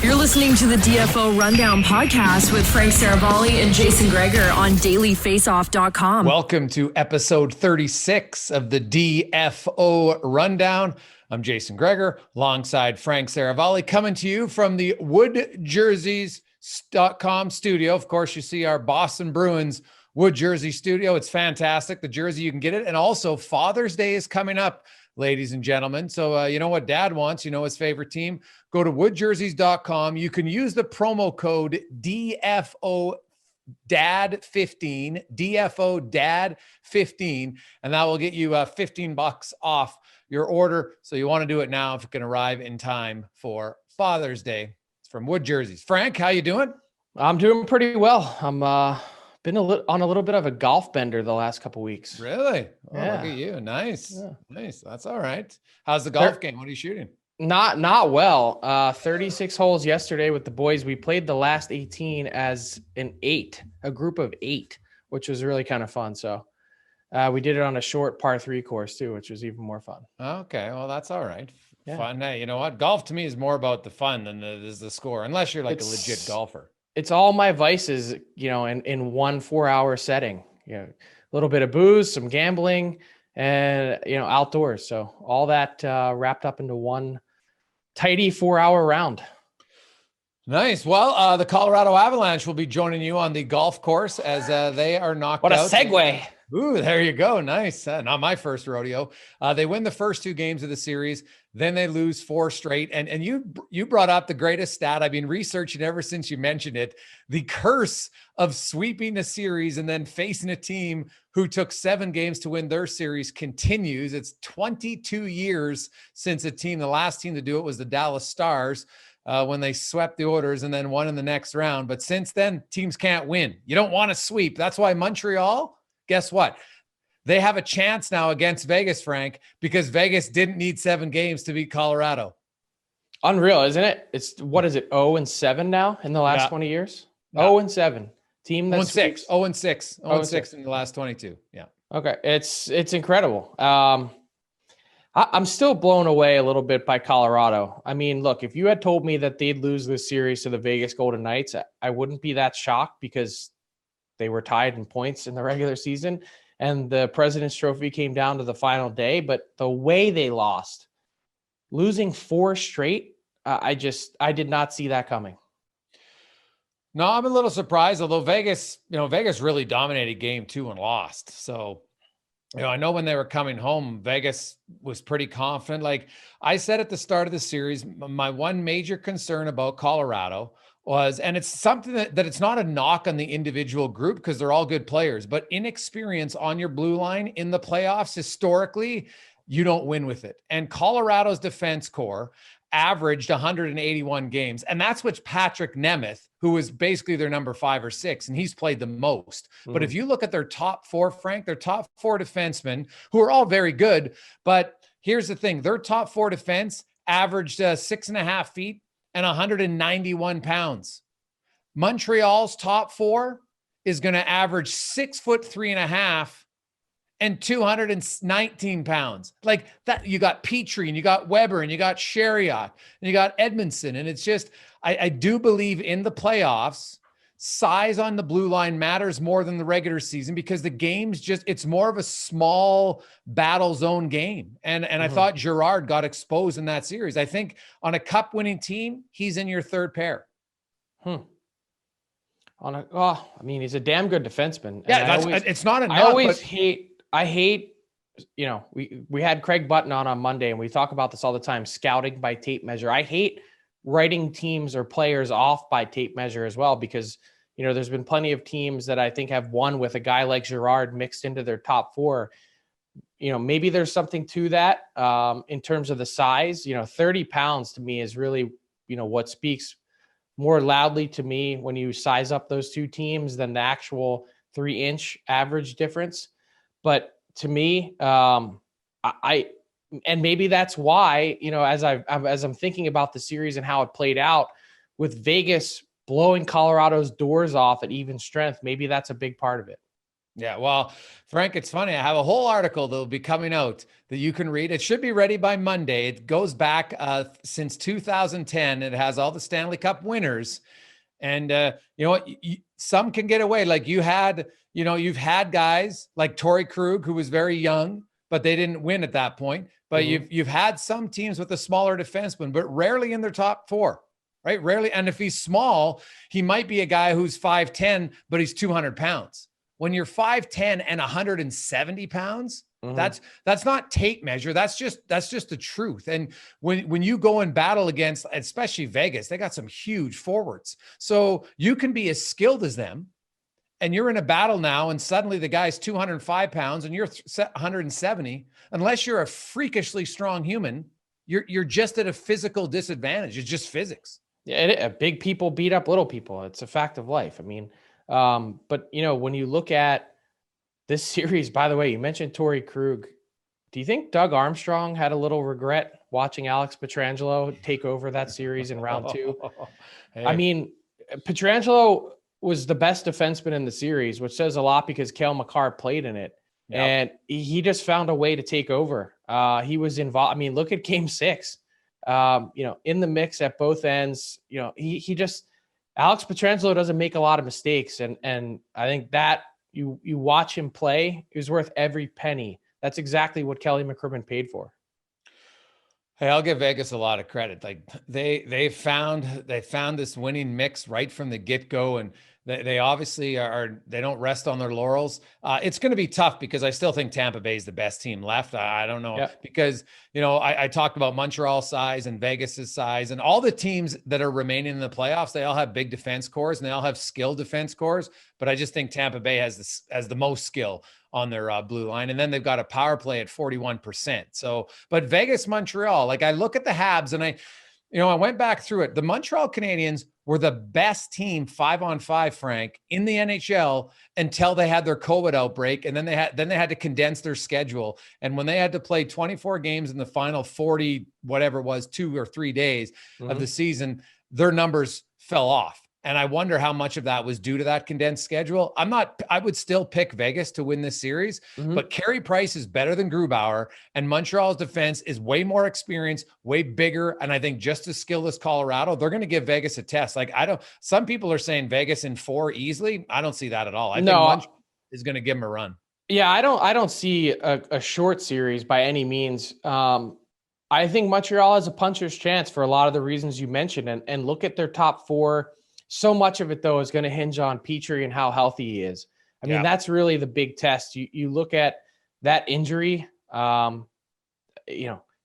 You're listening to the DFO Rundown podcast with Frank Seravalli and Jason Gregor on dailyfaceoff.com. Welcome to episode 36 of the DFO Rundown. I'm Jason Gregor alongside Frank Seravalli, coming to you from the woodjerseys.com studio. Of course, you see our Boston Bruins wood jersey studio. It's fantastic. The jersey, you can get it. And also Father's Day is coming up, ladies and gentlemen. So you know what dad wants, you know his favorite team. Go to woodjerseys.com. You can use the promo code DFO DAD15, DFO DAD15, and that will get you $15 off your order. So you want to do it now if it can arrive in time for Father's Day. It's from Wood Jerseys. Frank, how you doing? I'm doing pretty well. I'm been on a little bit of a golf bender the last couple weeks. Really? Oh, yeah. Look at you. Nice. Yeah. Nice. That's all right. How's the golf game? What are you shooting? Not well. 36 holes yesterday with the boys. We played the last 18 as a group of 8, which was really kind of fun. So we did it on a short par 3 course too, which was even more fun. Okay. Well, that's all right. Yeah. Fun. Hey, you know what? Golf to me is more about the fun than the score, unless you're like a legit golfer. It's all my vices, in one 4-hour setting, a little bit of booze, some gambling, and, outdoors. So all that wrapped up into one tidy 4-hour round. Nice. Well, the Colorado Avalanche will be joining you on the golf course as they are knocked out. What a segue. Ooh, there you go. Nice. Not my first rodeo. They win the first 2 games of the series. Then they lose 4 straight. And you brought up the greatest stat. I've been researching ever since you mentioned it. The curse of sweeping a series and then facing a team who took 7 games to win their series continues. It's 22 years since the last team to do it was the Dallas Stars when they swept the Oilers and then won in the next round. But since then, teams can't win. You don't want to sweep. That's why Montreal, guess what? They have a chance now against Vegas, Frank, because Vegas didn't need 7 games to beat Colorado. Unreal, isn't it? It's 0-7 now in the last 20 years? Yeah. 0-7. Team that's 0-6. 0-6. 0-6 in the last 22. Yeah. Okay. It's incredible. I'm still blown away a little bit by Colorado. I mean, look, if you had told me that they'd lose this series to the Vegas Golden Knights, I wouldn't be that shocked because they were tied in points in the regular season and the President's Trophy came down to the final day. But the way they lost, losing 4 straight, I did not see that coming. No, I'm a little surprised, although Vegas really dominated game 2 and lost. So, I know when they were coming home, Vegas was pretty confident. Like I said at the start of the series, my one major concern about Colorado was, and it's something that it's not a knock on the individual group because they're all good players, but inexperience on your blue line in the playoffs, historically, you don't win with it. And Colorado's defense core averaged 181 games. And that's what Patrick Nemeth, who is basically their number 5 or 6, and he's played the most. But if you look at their top 4, Frank, their top 4 defensemen, who are all very good, but here's the thing, their top 4 defense averaged 6.5 feet and 191 pounds. Montreal's top 4 is going to average 6'3.5" and 219 pounds. Like that, you got Petrie and you got Weber and you got Chariot and you got Edmondson. And it's just, I do believe in the playoffs, size on the blue line matters more than the regular season because the game's it's more of a small battle zone game. And I thought Girard got exposed in that series. I think on a cup winning team, he's in your 3rd pair. He's a damn good defenseman. Yeah, it's not enough. I hate, we had Craig Button on Monday and we talk about this all the time, scouting by tape measure. I hate writing teams or players off by tape measure as well, because, there's been plenty of teams that I think have won with a guy like Girard mixed into their top 4. Maybe there's something to that in terms of the size. 30 pounds to me is really, what speaks more loudly to me when you size up those 2 teams than the actual 3-inch average difference. But to me, and maybe that's why, as I'm thinking about the series and how it played out with Vegas blowing Colorado's doors off at even strength, maybe that's a big part of it. Yeah, well, Frank, it's funny. I have a whole article that will be coming out that you can read. It should be ready by Monday. It goes back since 2010. It has all the Stanley Cup winners. And you know what? Some can get away. Like you've had guys like Torrey Krug, who was very young, but they didn't win at that point. But you've had some teams with a smaller defenseman, but rarely in their top four, right? Rarely. And if he's small, he might be a guy who's 5'10", but he's 200 pounds. When you're 5'10" and 170 pounds, that's not tape measure. That's just the truth. And when you go and battle against, especially Vegas, they got some huge forwards. So you can be as skilled as them, and you're in a battle now, and suddenly the guy's 205 pounds and you're 170. Unless you're a freakishly strong human, you're just at a physical disadvantage. It's just physics. Yeah, big people beat up little people. It's a fact of life. I mean, but when you look at this series, by the way, you mentioned Torrey Krug. Do you think Doug Armstrong had a little regret watching Alex Pietrangelo take over that series in round 2? Hey. I mean, Pietrangelo was the best defenseman in the series, which says a lot because Cale Makar played in it. Yep. And he just found a way to take over. He was involved. I mean, look at game 6, in the mix at both ends. He just, Alex Pietrangelo doesn't make a lot of mistakes. And I think that you watch him play, he was worth every penny. That's exactly what Kelly McCrimmon paid for. Hey, I'll give Vegas a lot of credit. Like they found this winning mix right from the get-go, and they obviously they don't rest on their laurels. It's going to be tough because I still think Tampa Bay is the best team left. I don't know because, I talked about Montreal's size and Vegas's size, and all the teams that are remaining in the playoffs, they all have big defense cores and they all have skilled defense cores. But I just think Tampa Bay has the most skill on their blue line. And then they've got a power play at 41%. So, but Vegas, Montreal, like I look at the Habs and I went back through it. The Montreal Canadiens were the best team 5-on-5, Frank, in the NHL until they had their COVID outbreak. And then they had to condense their schedule. And when they had to play 24 games in the final 40, whatever it was, 2 or 3 days of the season, their numbers fell off. And I wonder how much of that was due to that condensed schedule. I would still pick Vegas to win this series, but Carey Price is better than Grubauer, and Montreal's defense is way more experienced, way bigger. And I think just as skilled as Colorado, they're going to give Vegas a test. Like some people are saying Vegas in 4 easily. I don't see that at all. I think Montreal is going to give them a run. Yeah. I don't see a short series by any means. I think Montreal has a puncher's chance for a lot of the reasons you mentioned, and look at their top 4. So much of it, though, is going to hinge on Petrie and how healthy he is. I mean, that's really the big test. You look at that injury,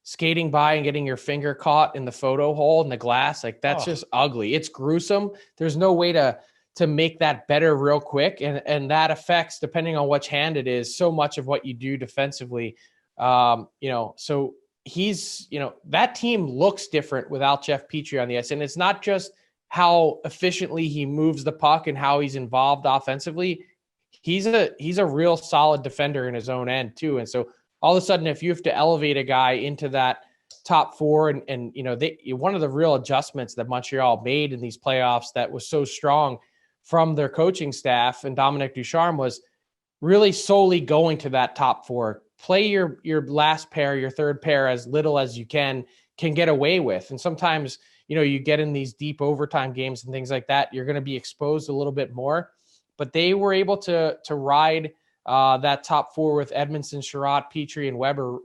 skating by and getting your finger caught in the photo hole in the glass. Like, that's just ugly. It's gruesome. There's no way to make that better real quick. And that affects, depending on which hand it is, so much of what you do defensively. So he's, that team looks different without Jeff Petrie on the ice. And it's not just how efficiently he moves the puck and how he's involved offensively. He's a real solid defender in his own end too. And so all of a sudden, if you have to elevate a guy into that top 4 and one of the real adjustments that Montreal made in these playoffs that was so strong from their coaching staff and Dominic Ducharme was really solely going to that top 4. Play your last pair, your third pair as little as you can get away with. And sometimes, you get in these deep overtime games and things like that, you're going to be exposed a little bit more. But they were able to ride that top 4 with Edmondson, Sherratt, Petrie, and Weber,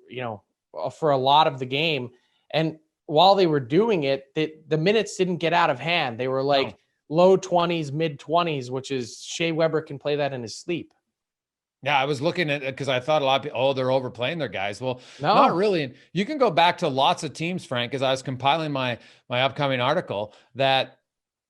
for a lot of the game. And while they were doing it, the minutes didn't get out of hand. They were like low 20s, mid 20s, which is Shea Weber can play that in his sleep. Yeah, I was looking at it because I thought a lot of people, they're overplaying their guys. Well, not really. And you can go back to lots of teams, Frank, as I was compiling my upcoming article, that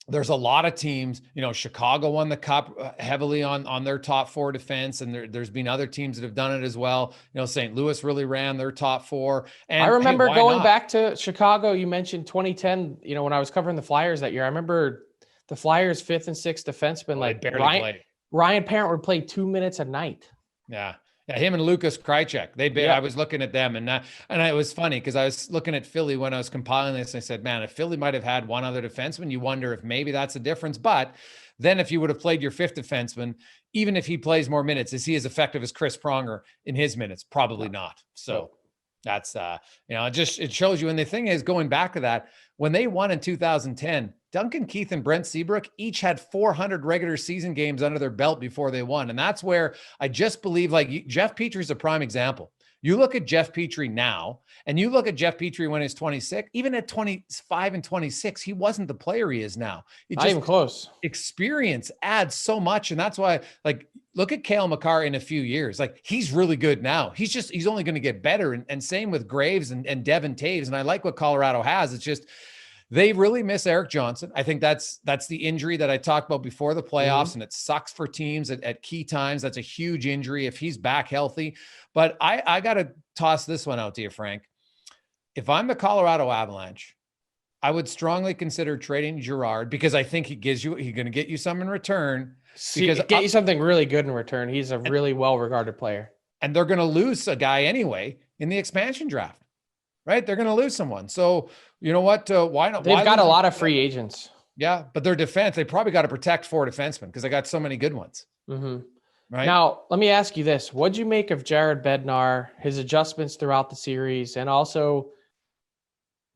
there's a lot of teams, Chicago won the cup heavily on their top 4 defense. And there's been other teams that have done it as well. St. Louis really ran their top 4. And I remember going back to Chicago. You mentioned 2010, when I was covering the Flyers that year, I remember the Flyers 5th and 6th defensemen, barely played. Ryan Parent would play 2 minutes a night. Yeah. Yeah, him and Lucas Krejcik. I was looking at them, and it was funny because I was looking at Philly when I was compiling this. And I said, man, if Philly might have had one other defenseman, you wonder if maybe that's the difference. But then if you would have played your fifth defenseman, even if he plays more minutes, is he as effective as Chris Pronger in his minutes? Probably not. So that's it shows you. And the thing is, going back to that, when they won in 2010, Duncan Keith and Brent Seabrook each had 400 regular season games under their belt before they won. And that's where I just believe, like, Jeff Petry's a prime example. You look at Jeff Petry now, and you look at Jeff Petry when he's 26, even at 25 and 26, he wasn't the player he is now. Not even close. Experience adds so much. And that's why, like, look at Cale Makar in a few years. Like, he's really good now. He's only going to get better. And same with Graves and Devin Taves. And I like what Colorado has. It's just, they really miss Eric Johnson. I think that's the injury that I talked about before the playoffs, and it sucks for teams at key times. That's a huge injury if he's back healthy. But I got to toss this one out to you, Frank. If I'm the Colorado Avalanche, I would strongly consider trading Girard, because I think he's going to get you some in return. Because get you something really good in return. He's a really well-regarded player. And they're going to lose a guy anyway in the expansion draft, right? They're going to lose someone. So you know what? Why not? They've got a lot of free agents. Yeah, but their defense, they probably got to protect 4 defensemen because they got so many good ones. Mm-hmm. Right. Now, let me ask you this. What'd you make of Jared Bednar, his adjustments throughout the series, and also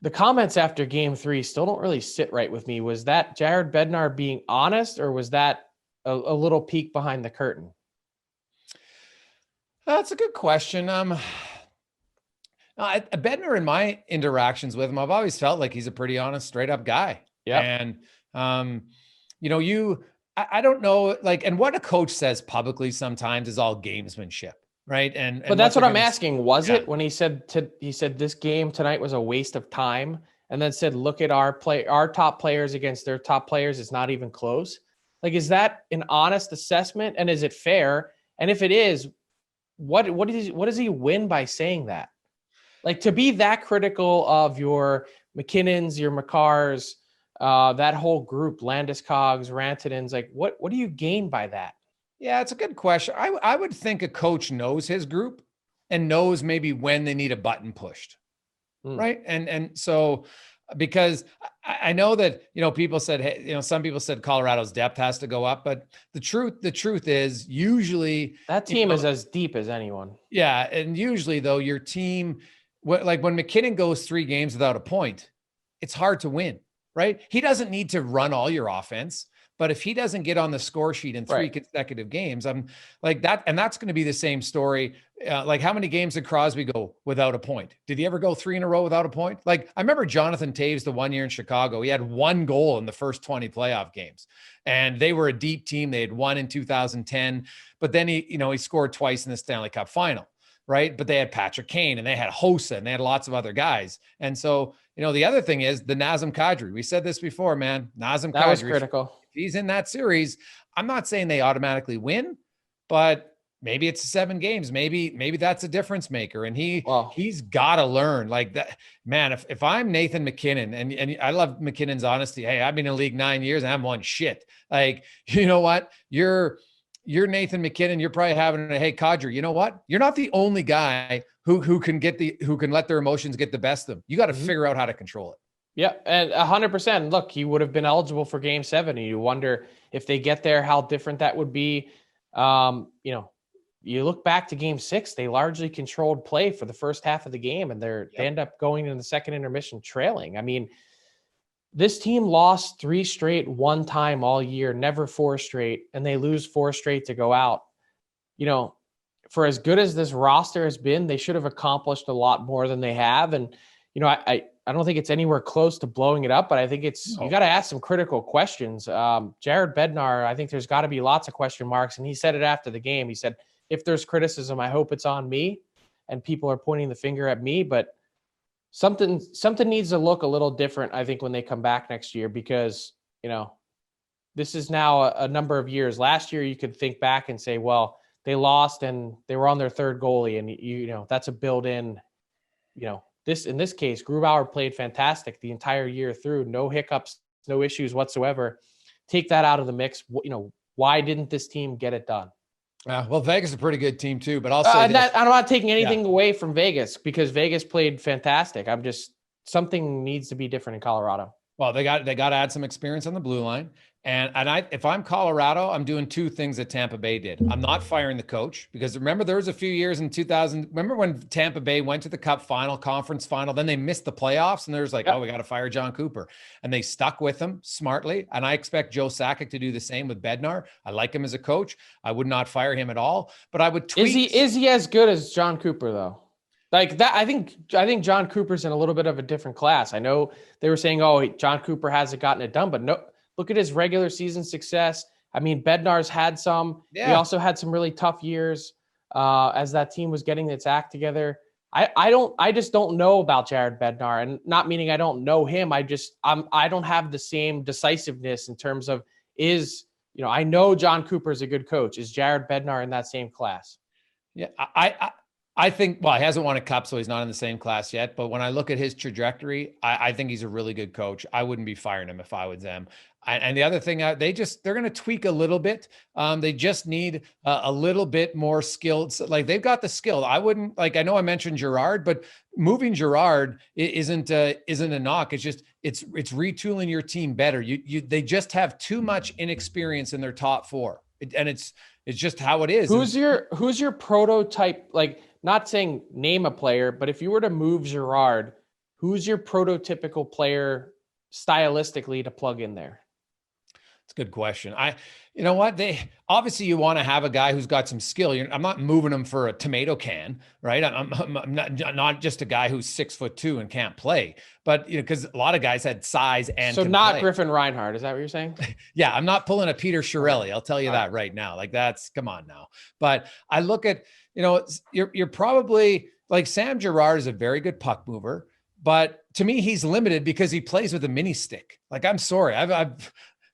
the comments after game 3 still don't really sit right with me. Was that Jared Bednar being honest, or was that a little peek behind the curtain? That's a good question. Bednar, in my interactions with him, I've always felt like he's a pretty honest, straight up guy. Yeah. And, I don't know, like, and what a coach says publicly sometimes is all gamesmanship. Right. But that's what I'm asking. Was it when he said this game tonight was a waste of time, and then said, look at our top players against their top players. It's not even close. Like, is that an honest assessment? And is it fair? And if it is, what does he win by saying that? Like, to be that critical of your McKinnons, your Makars, that whole group, Landeskog's, Rantanen's, like, what do you gain by that? Yeah, it's a good question. I would think a coach knows his group and knows maybe when they need a button pushed. Right. And so, because I know that, people said, hey, some people said Colorado's depth has to go up, but the truth is usually that team is as deep as anyone. Yeah. And usually though, your team, like when McKinnon goes 3 games without a point, it's hard to win, right? He doesn't need to run all your offense, but if he doesn't get on the score sheet in 3 consecutive games, I'm like that. And that's going to be the same story. Like, how many games did Crosby go without a point? Did he ever go 3 in a row without a point? Like, I remember Jonathan Taves, the one year in Chicago, he had 1 goal in the first 20 playoff games, and they were a deep team. They had won in 2010, but then he scored twice in the Stanley Cup final. Right. But they had Patrick Kane, and they had Hossa, and they had lots of other guys. And so, the other thing is the Nazem Kadri. We said this before, man. Nazem Kadri. That was critical. If he's in that series, I'm not saying they automatically win, but maybe it's 7 games. Maybe that's a difference maker. And he's got to learn like that, man. If I'm Nathan McKinnon, and I love McKinnon's honesty. Hey, I've been in the league 9 years and I haven't won shit. Like, you know what? You're Nathan McKinnon. You're probably having hey, Kadri, you know what? You're not the only guy who can let their emotions get the best of them. You got to figure out how to control it. Yeah, and 100%. Look, he would have been eligible for Game 7. And you wonder if they get there, how different that would be. You look back to Game 6, they largely controlled play for the first half of the game, and they end up going in the second intermission trailing. I mean, this team lost 3 straight one time all year, never 4 straight, and they lose 4 straight to go out. For as good as this roster has been, they should have accomplished a lot more than they have. And, I don't think it's anywhere close to blowing it up, but I think you got to ask some critical questions. Jared Bednar, I think there's got to be lots of question marks. And he said it after the game. He said, if there's criticism, I hope it's on me, and people are pointing the finger at me, but something needs to look a little different, I think, when they come back next year, because, this is now a number of years. Last year, you could think back and say, well, they lost and they were on their 3rd goalie, and that's a built-in, in this case, Grubauer played fantastic the entire year through, no hiccups, no issues whatsoever. Take that out of the mix. Why didn't this team get it done? Well, Vegas is a pretty good team too, but I'll say this. I'm not taking anything away from Vegas because Vegas played fantastic. Something needs to be different in Colorado. Well, they got to add some experience on the blue line. And if I'm Colorado, I'm doing two things that Tampa Bay did. I'm not firing the coach because remember there was a few years in 2000. Remember when Tampa Bay went to the Cup final, conference final, then they missed the playoffs and there's like, oh, we got to fire Jon Cooper. And they stuck with him smartly. And I expect Joe Sakic to do the same with Bednar. I like him as a coach. I would not fire him at all, but I would tweak. Is he as good as Jon Cooper though? Like that, I think Jon Cooper's in a little bit of a different class. I know they were saying, oh, Jon Cooper hasn't gotten it done, but no, look at his regular season success. I mean, Bednar's had some. Yeah. He also had some really tough years as that team was getting its act together. I just don't know about Jared Bednar, and not meaning I don't know him. I don't have the same decisiveness in terms of I know Jon Cooper is a good coach. Is Jared Bednar in that same class? Yeah, I think, well, he hasn't won a cup, so he's not in the same class yet. But when I look at his trajectory, I think he's a really good coach. I wouldn't be firing him if I was them. And the other thing, they're going to tweak a little bit. They just need a little bit more skilled. Like they've got the skill. I wouldn't I know I mentioned Girard, but moving Girard isn't a knock. It's just, it's retooling your team better. They just have too much inexperience in their top four. And it's just how it is. Who's your prototype? Like, not saying name a player, but if you were to move Girard, who's your prototypical player stylistically to plug in there? It's a good question. You know what? Obviously you want to have a guy who's got some skill. I'm not moving him for a tomato can, right? I'm not just a guy who's 6'2" and can't play, but because a lot of guys had size and so not play. Griffin Reinhart. Is that what you're saying? Yeah. I'm not pulling a Peter Chiarelli. I'll tell you that right now. Like come on now. But I look at, you're probably like Sam Girard is a very good puck mover, but to me, he's limited because he plays with a mini stick. Like, I'm sorry.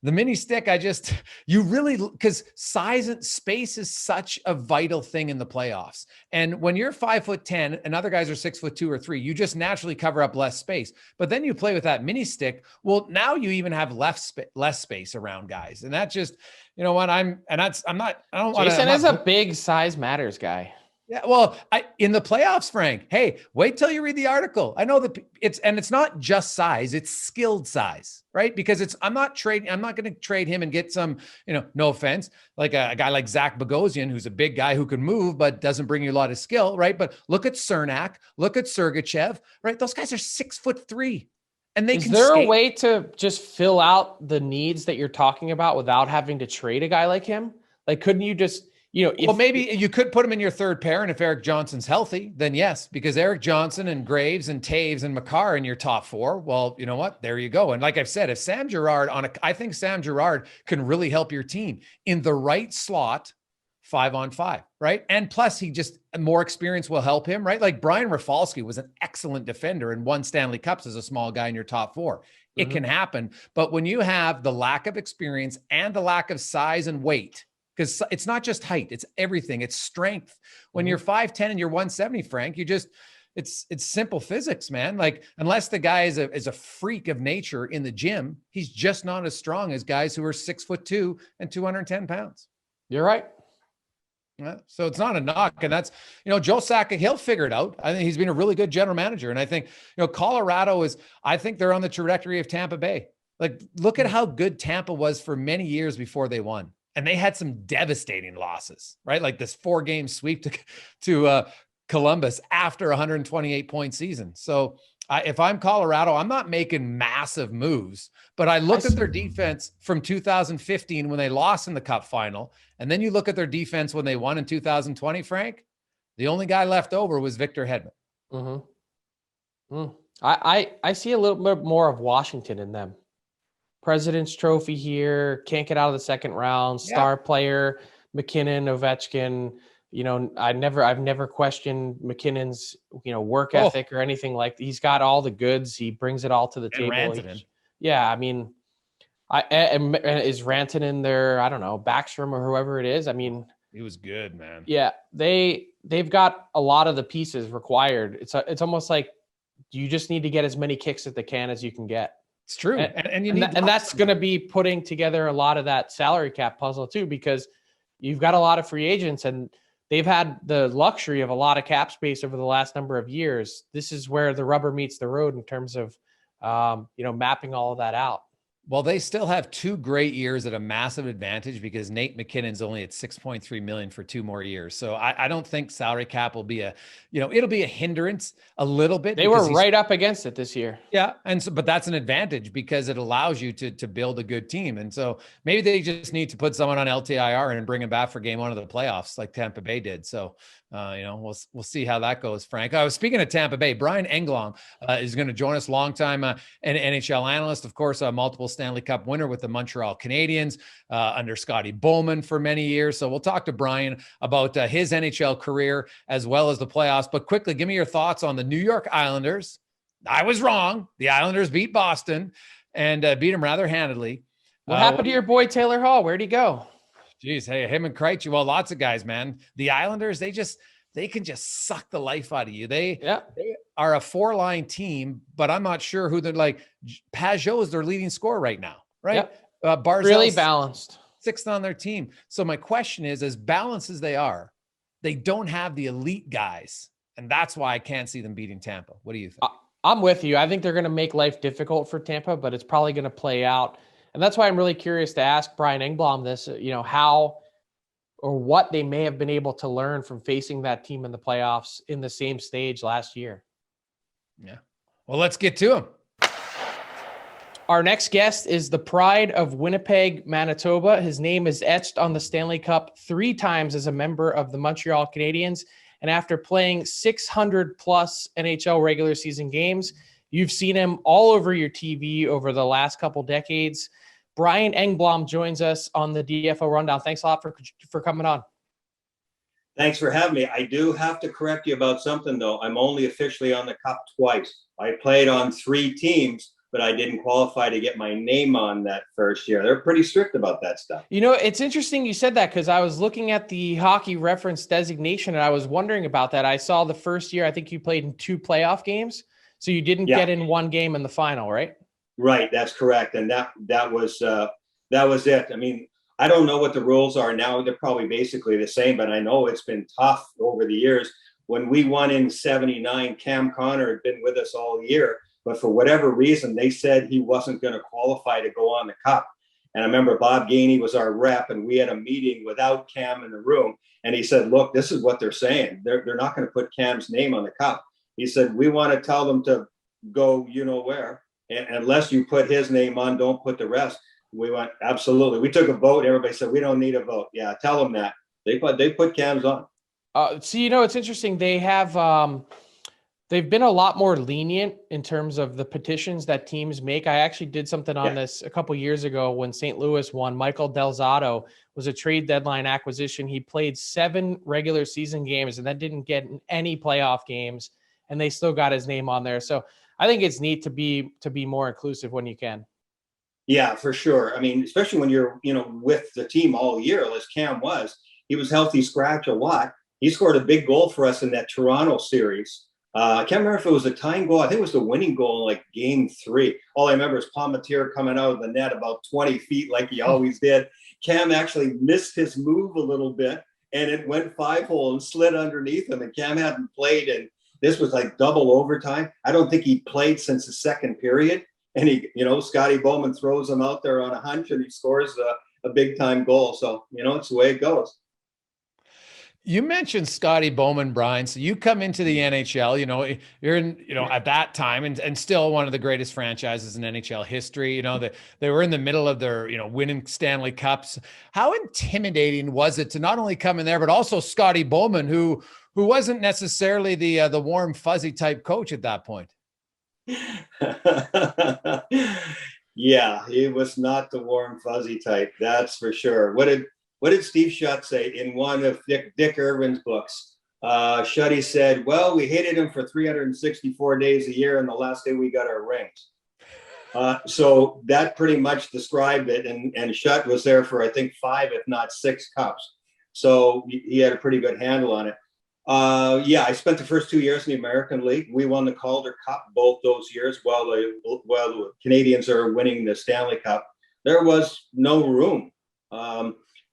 The mini stick, because size and space is such a vital thing in the playoffs. And when you're 5'10" and other guys are 6'2" or 3, you just naturally cover up less space. But then you play with that mini stick. Well, now you even have less space around guys. And that just, you know what, Jason is a big size matters guy. Yeah, well, in the playoffs, Frank, hey, wait till you read the article. I know that it's not just size, it's skilled size, right? Because I'm not going to trade him and get some, no offense, like a guy like Zach Bogosian, who's a big guy who can move, but doesn't bring you a lot of skill, right? But look at Cernak, look at Sergachev, right? Those guys are 6'3", and they can skate. Is there a way to just fill out the needs that you're talking about without having to trade a guy like him? Like, couldn't you just... maybe you could put him in your third pair, and if Erik Johnson's healthy, then yes, because Erik Johnson and Graves and Taves and Makar in your top four. Well, you know what? There you go. And like I've said, if Sam Girard I think Sam Girard can really help your team in the right slot, 5-on-5, right? And plus, more experience will help him, right? Like Brian Rafalski was an excellent defender and won Stanley Cups as a small guy in your top four. It can happen, but when you have the lack of experience and the lack of size and weight. Because it's not just height, it's everything. It's strength. When you're 5'10" and you're 170, Frank, it's simple physics, man. Like, unless the guy is a freak of nature in the gym, he's just not as strong as guys who are 6'2" and 210 pounds. You're right. Yeah, so it's not a knock. And that's, Joe Sakic, he'll figure it out. I think he's been a really good general manager. And I think, Colorado I think they're on the trajectory of Tampa Bay. Like, look at how good Tampa was for many years before they won. And they had some devastating losses, right? Like this 4-game sweep to Columbus after a 128-point season. So if I'm Colorado, I'm not making massive moves, but I looked at their defense from 2015 when they lost in the Cup final. And then you look at their defense when they won in 2020, Frank, the only guy left over was Victor Hedman. I see a little bit more of Washington in them. President's Trophy here, can't get out of the second round, star player, McKinnon, Ovechkin. I've never questioned McKinnon's, work ethic or anything like that. He's got all the goods. He brings it all to the table. I mean, is Rantanen there? I don't know, Backstrom or whoever it is. I mean, he was good, man. Yeah, they've got a lot of the pieces required. It's almost like you just need to get as many kicks at the can as you can get. It's true. And that's going to be putting together a lot of that salary cap puzzle too, because you've got a lot of free agents, and they've had the luxury of a lot of cap space over the last number of years. This is where the rubber meets the road in terms of, mapping all of that out. Well, they still have 2 great years at a massive advantage because Nate McKinnon's only at $6.3 million for 2 more years. So I don't think salary cap will be it'll be a hindrance a little bit. They were right up against it this year. Yeah. And so, but that's an advantage because it allows you to build a good team. And so maybe they just need to put someone on LTIR and bring him back for game 1 of the playoffs like Tampa Bay did. So, we'll see how that goes, Frank. I was speaking of Tampa Bay. Brian Engblom is going to join us, longtime NHL analyst, of course, a multiple Stanley Cup winner with the Montreal Canadiens under Scotty Bowman for many years. So we'll talk to Brian about his NHL career as well as the playoffs. But quickly, give me your thoughts on the New York Islanders. I was wrong. The Islanders beat Boston and beat them rather handedly. What happened to your boy Taylor Hall? Where'd he go? Geez, hey, him and Krejci. Well, lots of guys, man. The Islanders, they can just suck the life out of you. They are a 4-line team, but I'm not sure who they're like. Pajot is their leading scorer right now, right? Yep. Barzal's really balanced. 6th on their team. So my question is, as balanced as they are, they don't have the elite guys. And that's why I can't see them beating Tampa. What do you think? I'm with you. I think they're going to make life difficult for Tampa, but it's probably going to play out. And that's why I'm really curious to ask Brian Engblom this, how or what they may have been able to learn from facing that team in the playoffs in the same stage last year. Yeah. Well, let's get to him. Our next guest is the pride of Winnipeg, Manitoba. His name is etched on the Stanley Cup 3 times as a member of the Montreal Canadiens. And after playing 600 plus NHL regular season games, you've seen him all over your TV over the last couple decades. Brian Engblom joins us on the DFO Rundown. Thanks a lot for coming on. Thanks for having me. I do have to correct you about something, though. I'm only officially on the Cup twice. I played on 3 teams, but I didn't qualify to get my name on that first year. They're pretty strict about that stuff. It's interesting you said that because I was looking at the hockey reference designation and I was wondering about that. I saw the first year, I think you played in 2 playoff games. So you didn't get in 1 game in the final, right? Right. That's correct. And that was it. I mean, I don't know what the rules are now. They're probably basically the same, but I know it's been tough over the years. When we won in 79, Cam Connor had been with us all year, but for whatever reason, they said he wasn't going to qualify to go on the Cup. And I remember Bob Gainey was our rep, and we had a meeting without Cam in the room. And he said, look, this is what they're saying. They're not going to put Cam's name on the Cup. He said, we want to tell them to go, where, and unless you put his name on, don't put the rest. We went, absolutely. We took a vote. Everybody said, we don't need a vote. Yeah, tell them that. They put Cam's on. It's interesting. They have, they've been a lot more lenient in terms of the petitions that teams make. I actually did something on this a couple years ago when St. Louis won. Michael Del Zotto was a trade deadline acquisition. He played 7 regular season games and then didn't get any playoff games, and they still got his name on there. So I think it's neat to be more inclusive when you can. Yeah, for sure. I mean, especially when you're, with the team all year, as Cam was. He was healthy scratch a lot. He scored a big goal for us in that Toronto series. I can't remember if it was a tying goal. I think it was the winning goal in game 3. All I remember is Palmateer coming out of the net about 20 feet like he always did. Cam actually missed his move a little bit, and it went 5-hole and slid underneath him. And Cam hadn't played, and this was like double overtime. I don't think he played since the second period. And Scotty Bowman throws him out there on a hunch, and he scores a big time goal. So, it's the way it goes. You mentioned Scotty Bowman, Brian. So you come into the NHL, you're in, at that time and still one of the greatest franchises in NHL history. They were in the middle of their, winning Stanley Cups. How intimidating was it to not only come in there, but also Scotty Bowman, who wasn't necessarily the warm, fuzzy type coach at that point? Yeah, he was not the warm, fuzzy type. That's for sure. What did Steve Shutt say in one of Dick Irvin's books? Shutty said, well, we hated him for 364 days a year, and the last day we got our rings. So that pretty much described it. And Shutt was there for, I think, 5, if not 6 cups. So he had a pretty good handle on it. I spent the first 2 years in the American League. We won the Calder Cup both those years while the Canadians are winning the Stanley Cup. There was no room.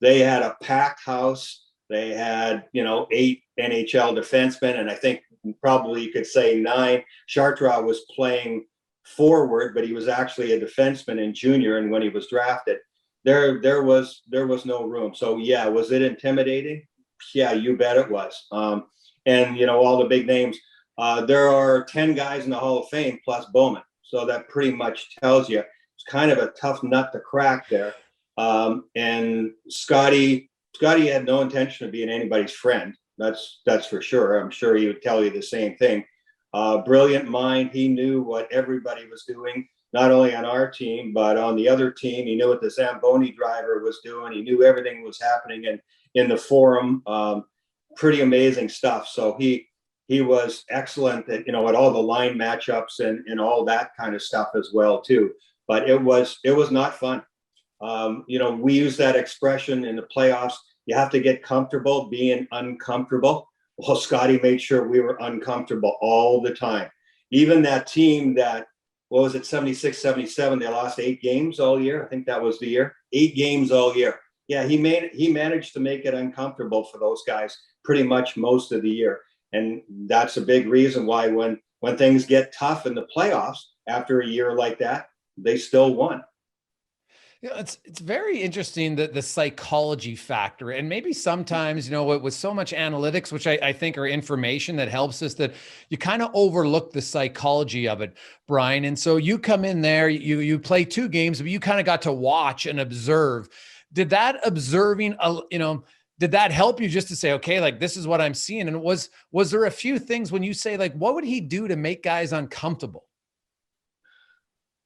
they had a packed house. They had, 8 NHL defensemen, and I think probably you could say 9. Chartrand was playing forward, but he was actually a defenseman in junior. And when he was drafted, there was no room. So yeah, was it intimidating? Yeah, you bet it was. And all the big names. There are 10 guys in the Hall of Fame plus Bowman. So that pretty much tells you it's kind of a tough nut to crack there. And Scotty had no intention of being anybody's friend. That's for sure. I'm sure he would tell you the same thing. Brilliant mind. He knew what everybody was doing, not only on our team, but on the other team. He knew what the Zamboni driver was doing. He knew everything was happening in the forum. Pretty amazing stuff. So he was excellent at, at all the line matchups and all that kind of stuff as well too. But it was not fun. We use that expression in the playoffs. You have to get comfortable being uncomfortable. Well, Scotty made sure we were uncomfortable all the time. Even that team that, 76, 77, they lost 8 games all year. I think that was the year. 8 games all year. Yeah, he managed to make it uncomfortable for those guys pretty much most of the year. And that's a big reason why when things get tough in the playoffs after a year like that, they still won. It's very interesting that the psychology factor, and maybe sometimes, with so much analytics, which I think are information that helps us, that you kind of overlook the psychology of it, Brian. And so you come in there, you play 2 games, but you kind of got to watch and observe. Did that observing, did that help you just to say, okay, like this is what I'm seeing? And was there a few things when you say, like, what would he do to make guys uncomfortable?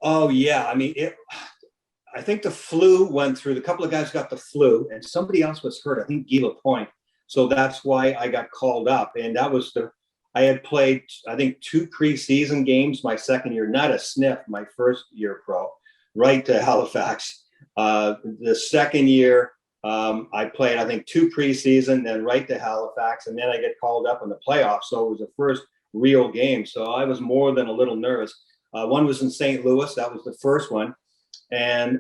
Oh yeah. I think the flu went through. A couple of guys got the flu, and somebody else was hurt. I think Guy Lapointe. So that's why I got called up. And that was I had played, I think, 2 preseason games my second year, not a sniff my first year pro, right to Halifax. The second year, I played, I think, 2 preseason, then right to Halifax, and then I get called up in the playoffs. So it was the first real game. So I was more than a little nervous. One was in St. Louis. That was the first one. And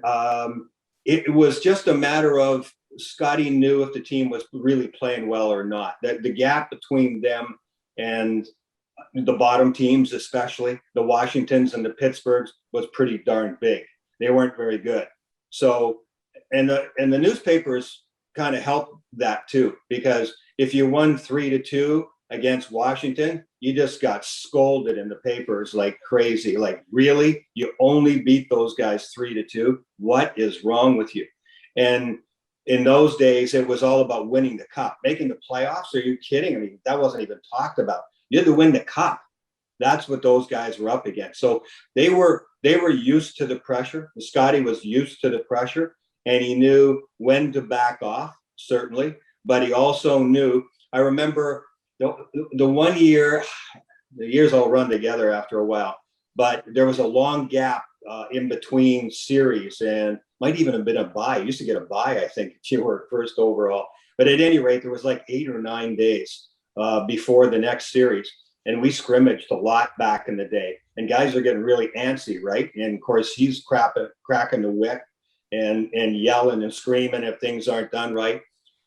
it was just a matter of Scotty knew if the team was really playing well or not. That the gap between them and the bottom teams, especially the Washingtons and the Pittsburghs, was pretty darn big. They weren't very good. So, and the newspapers kind of helped that too, because if you won 3-2 against Washington, you just got scolded in the papers like crazy. Like, really? You only beat those guys 3-2? What is wrong with you? And in those days, it was all about winning the cup. Making the playoffs? Are you kidding? That wasn't even talked about. You had to win the cup. That's what those guys were up against. So they were used to the pressure. Scotty was used to the pressure, and he knew when to back off, certainly. But he also knew, I remember the one year, the years all run together after a while, but there was a long gap in between series, and might even have been a bye. You used to get a bye, I think, if you were first overall. But at any rate, there was like 8 or 9 days before the next series. And we scrimmaged a lot back in the day. And guys are getting really antsy, right? And of course, he's cracking the whip and yelling and screaming if things aren't done right.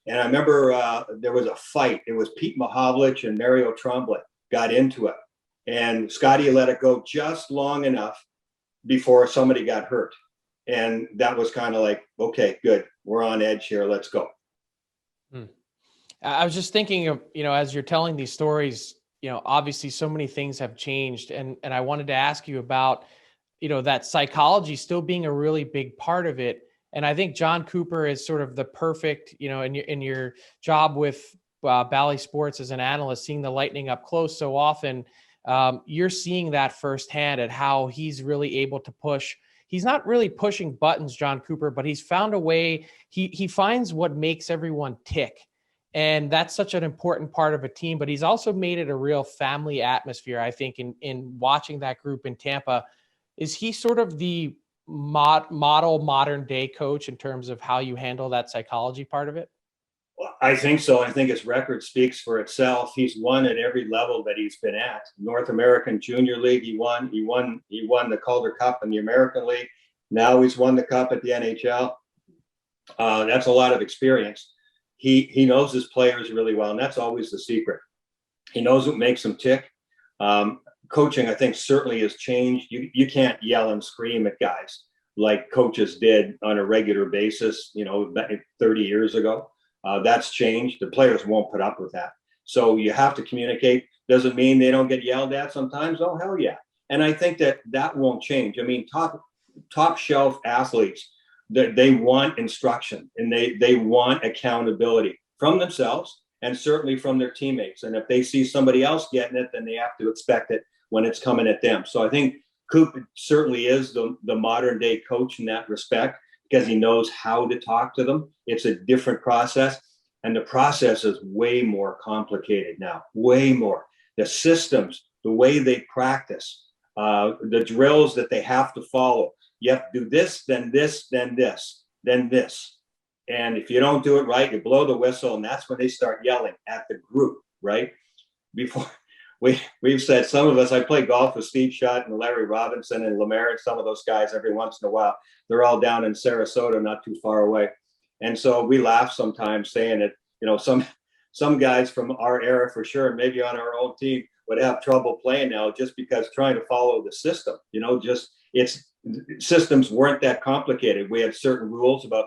And I remember there was a fight. It was Pete Mahovlich and Mario Tremblay got into it. And Scotty let it go just long enough before somebody got hurt. And that was kind of like, okay, good. We're on edge here. Let's go. I was just thinking of, as you're telling these stories, obviously so many things have changed. And I wanted to ask you about, that psychology still being a really big part of it. And I think Jon Cooper is sort of the perfect, in your job with Bally Sports as an analyst, seeing the Lightning up close so often, you're seeing that firsthand at how he's really able to push. He's not really pushing buttons, Jon Cooper, but he's found a way. He finds what makes everyone tick. And that's such an important part of a team, but he's also made it a real family atmosphere, I think, in watching that group in Tampa. Is he sort of the model modern day coach in terms of how you handle that psychology part of it? Well, I think so. I think his record speaks for itself. He's won at every level that he's been at. North American Junior League, he won the Calder Cup in the American League. Now he's won the cup at the NHL. That's a lot of experience. He knows his players really well, and that's always the secret. He knows what makes them tick. Coaching, I think, certainly has changed. You can't yell and scream at guys like coaches did on a regular basis, 30 years ago. That's changed. The players won't put up with that. So you have to communicate. Doesn't mean they don't get yelled at sometimes. Oh, hell yeah. And I think that won't change. I mean, top shelf athletes, they want instruction, and they want accountability from themselves and certainly from their teammates. And if they see somebody else getting it, then they have to expect it when it's coming at them. So I think Cooper certainly is the modern day coach in that respect, because he knows how to talk to them. It's a different process, and the process is way more complicated now, way more. The systems, the way they practice, the drills that they have to follow. You have to do this, then this, then this, then this. And if you don't do it right, you blow the whistle, and that's when they start yelling at the group, right? Before we've said, some of us, I play golf with Steve Shutt and Larry Robinson and Lemaire and some of those guys every once in a while. They're all down in Sarasota, not too far away. And so we laugh sometimes saying that, some guys from our era for sure, and maybe on our own team, would have trouble playing now just because trying to follow the system, systems weren't that complicated. We had certain rules about,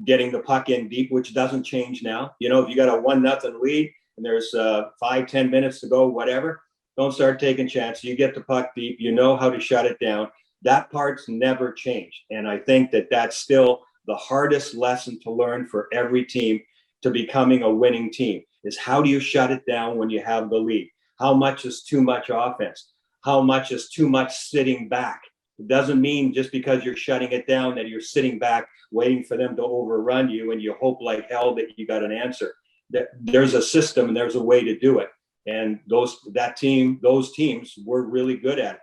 getting the puck in deep, which doesn't change now. If you got a 1-0 lead and there's 5-10 minutes to go, whatever, don't start taking chances. You get the puck deep, you know how to shut it down. That part's never changed. And I think that that's still the hardest lesson to learn for every team to becoming a winning team, is how do you shut it down when you have the lead? How much is too much offense? How much is too much sitting back? It doesn't mean just because you're shutting it down that you're sitting back waiting for them to overrun you and you hope like hell that you got an answer. There's a system and there's a way to do it. And those teams were really good at it.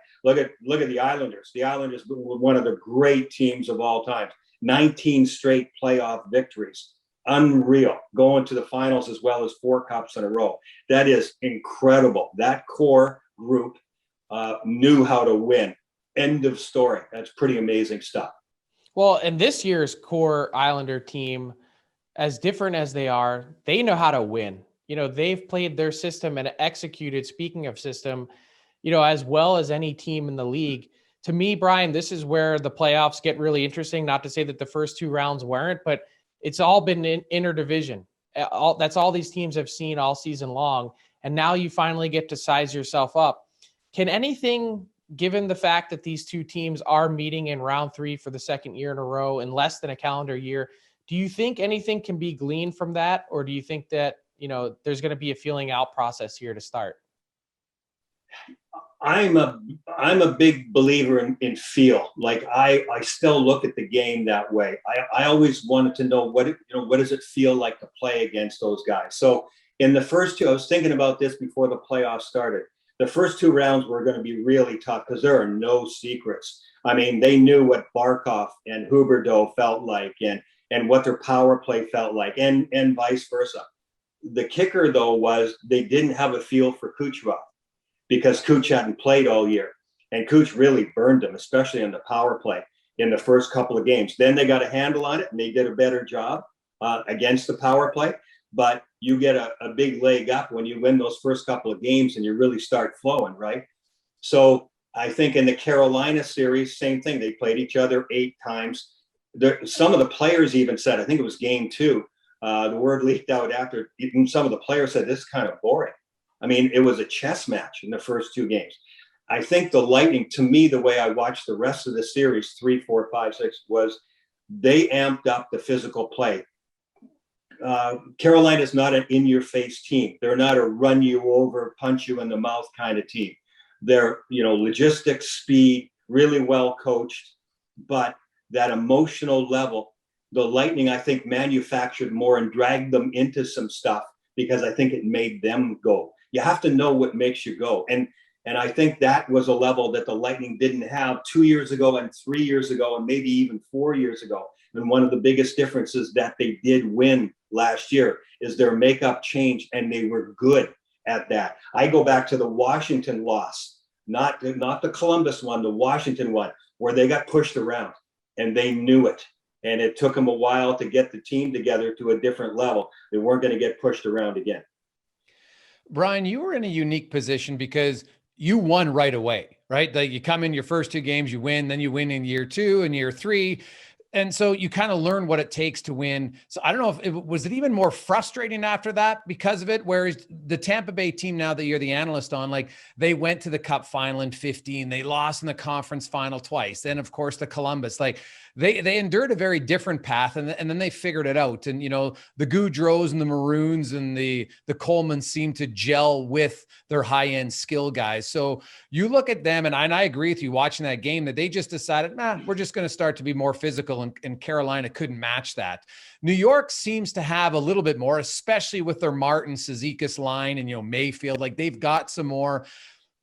Look at the Islanders. The Islanders were one of the great teams of all time. 19 straight playoff victories. Unreal. Going to the finals as well as 4 cups in a row. That is incredible. That core group knew how to win. End of story. That's pretty amazing stuff. Well, and this year's core Islander team, as different as they are, they know how to win. They've played their system and executed, speaking of system, as well as any team in the league. To me, Brian, this is where the playoffs get really interesting. Not to say that the first 2 rounds weren't, but it's all been in interdivision. That's all these teams have seen all season long. And now you finally get to size yourself up. Can anything, given the fact that these 2 teams are meeting in round 3 for the second year in a row in less than a calendar year, do you think anything can be gleaned from that? Or do you think that, there's going to be a feeling out process here to start? I'm a big believer in feel. Like I still look at the game that way. I always wanted to know what does it feel like to play against those guys. So in the first 2, I was thinking about this before the playoffs started. The first 2 rounds were going to be really tough because there are no secrets. I mean, they knew what Barkov and Huberdeau felt like and what their power play felt like and vice versa. The kicker, though, was they didn't have a feel for Kucherov because Kuch hadn't played all year. And Kuch really burned them, especially on the power play in the first couple of games. Then they got a handle on it and they did a better job against the power play. But you get a big leg up when you win those first couple of games and you really start flowing, right? So I think in the Carolina series, same thing. They played each other 8 times. Some of the players even said, I think it was game 2, the word leaked out after, even some of the players said, this is kind of boring. I mean, it was a chess match in the first 2 games. I think the Lightning, to me, the way I watched the rest of the series, 3, 4, 5, 6, was they amped up the physical play. Carolina's not an in-your-face team. They're not a run-you-over, punch-you-in-the-mouth kind of team. They're, logistics, speed, really well coached, but that emotional level, the Lightning, I think, manufactured more and dragged them into some stuff because I think it made them go. You have to know what makes you go. And I think that was a level that the Lightning didn't have 2 years ago and 3 years ago and maybe even 4 years ago. And one of the biggest differences that they did win last year is their makeup changed, and they were good at that. I go back to the Washington loss, not the Columbus one, the Washington one, where they got pushed around and they knew it. And it took them a while to get the team together to a different level. They weren't going to get pushed around again. Brian, you were in a unique position because you won right away, right? Like you come in your first 2 games, you win, then you win in year 2 and year 3. And so you kind of learn what it takes to win. So I don't know if it was it even more frustrating after that because of it. Whereas the Tampa Bay team, now that you're the analyst on, like they went to the Cup final in 15, they lost in the conference final twice. Then of course the Columbus, like they endured a very different path, and then they figured it out. And the Goudreaus and the Maroons and the Colemans seem to gel with their high end skill guys. So you look at them, and I agree with you watching that game that they just decided, we're just going to start to be more physical. And Carolina couldn't match that. New York seems to have a little bit more, especially with their Martin Cizikas line and, Mayfield, like they've got some more,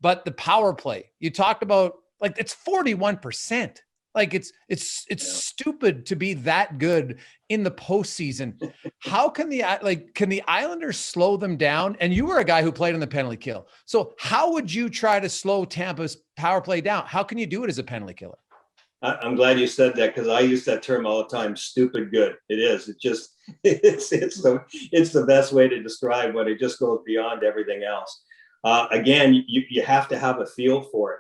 but the power play you talked about, like it's 41%. Like it's stupid to be that good in the postseason. How can the Islanders slow them down? And you were a guy who played on the penalty kill. So how would you try to slow Tampa's power play down? How can you do it as a penalty killer? I'm glad you said that, because I use that term all the time. Stupid good. It is. It's the best way to describe what it just goes beyond everything else. Again, you have to have a feel for it.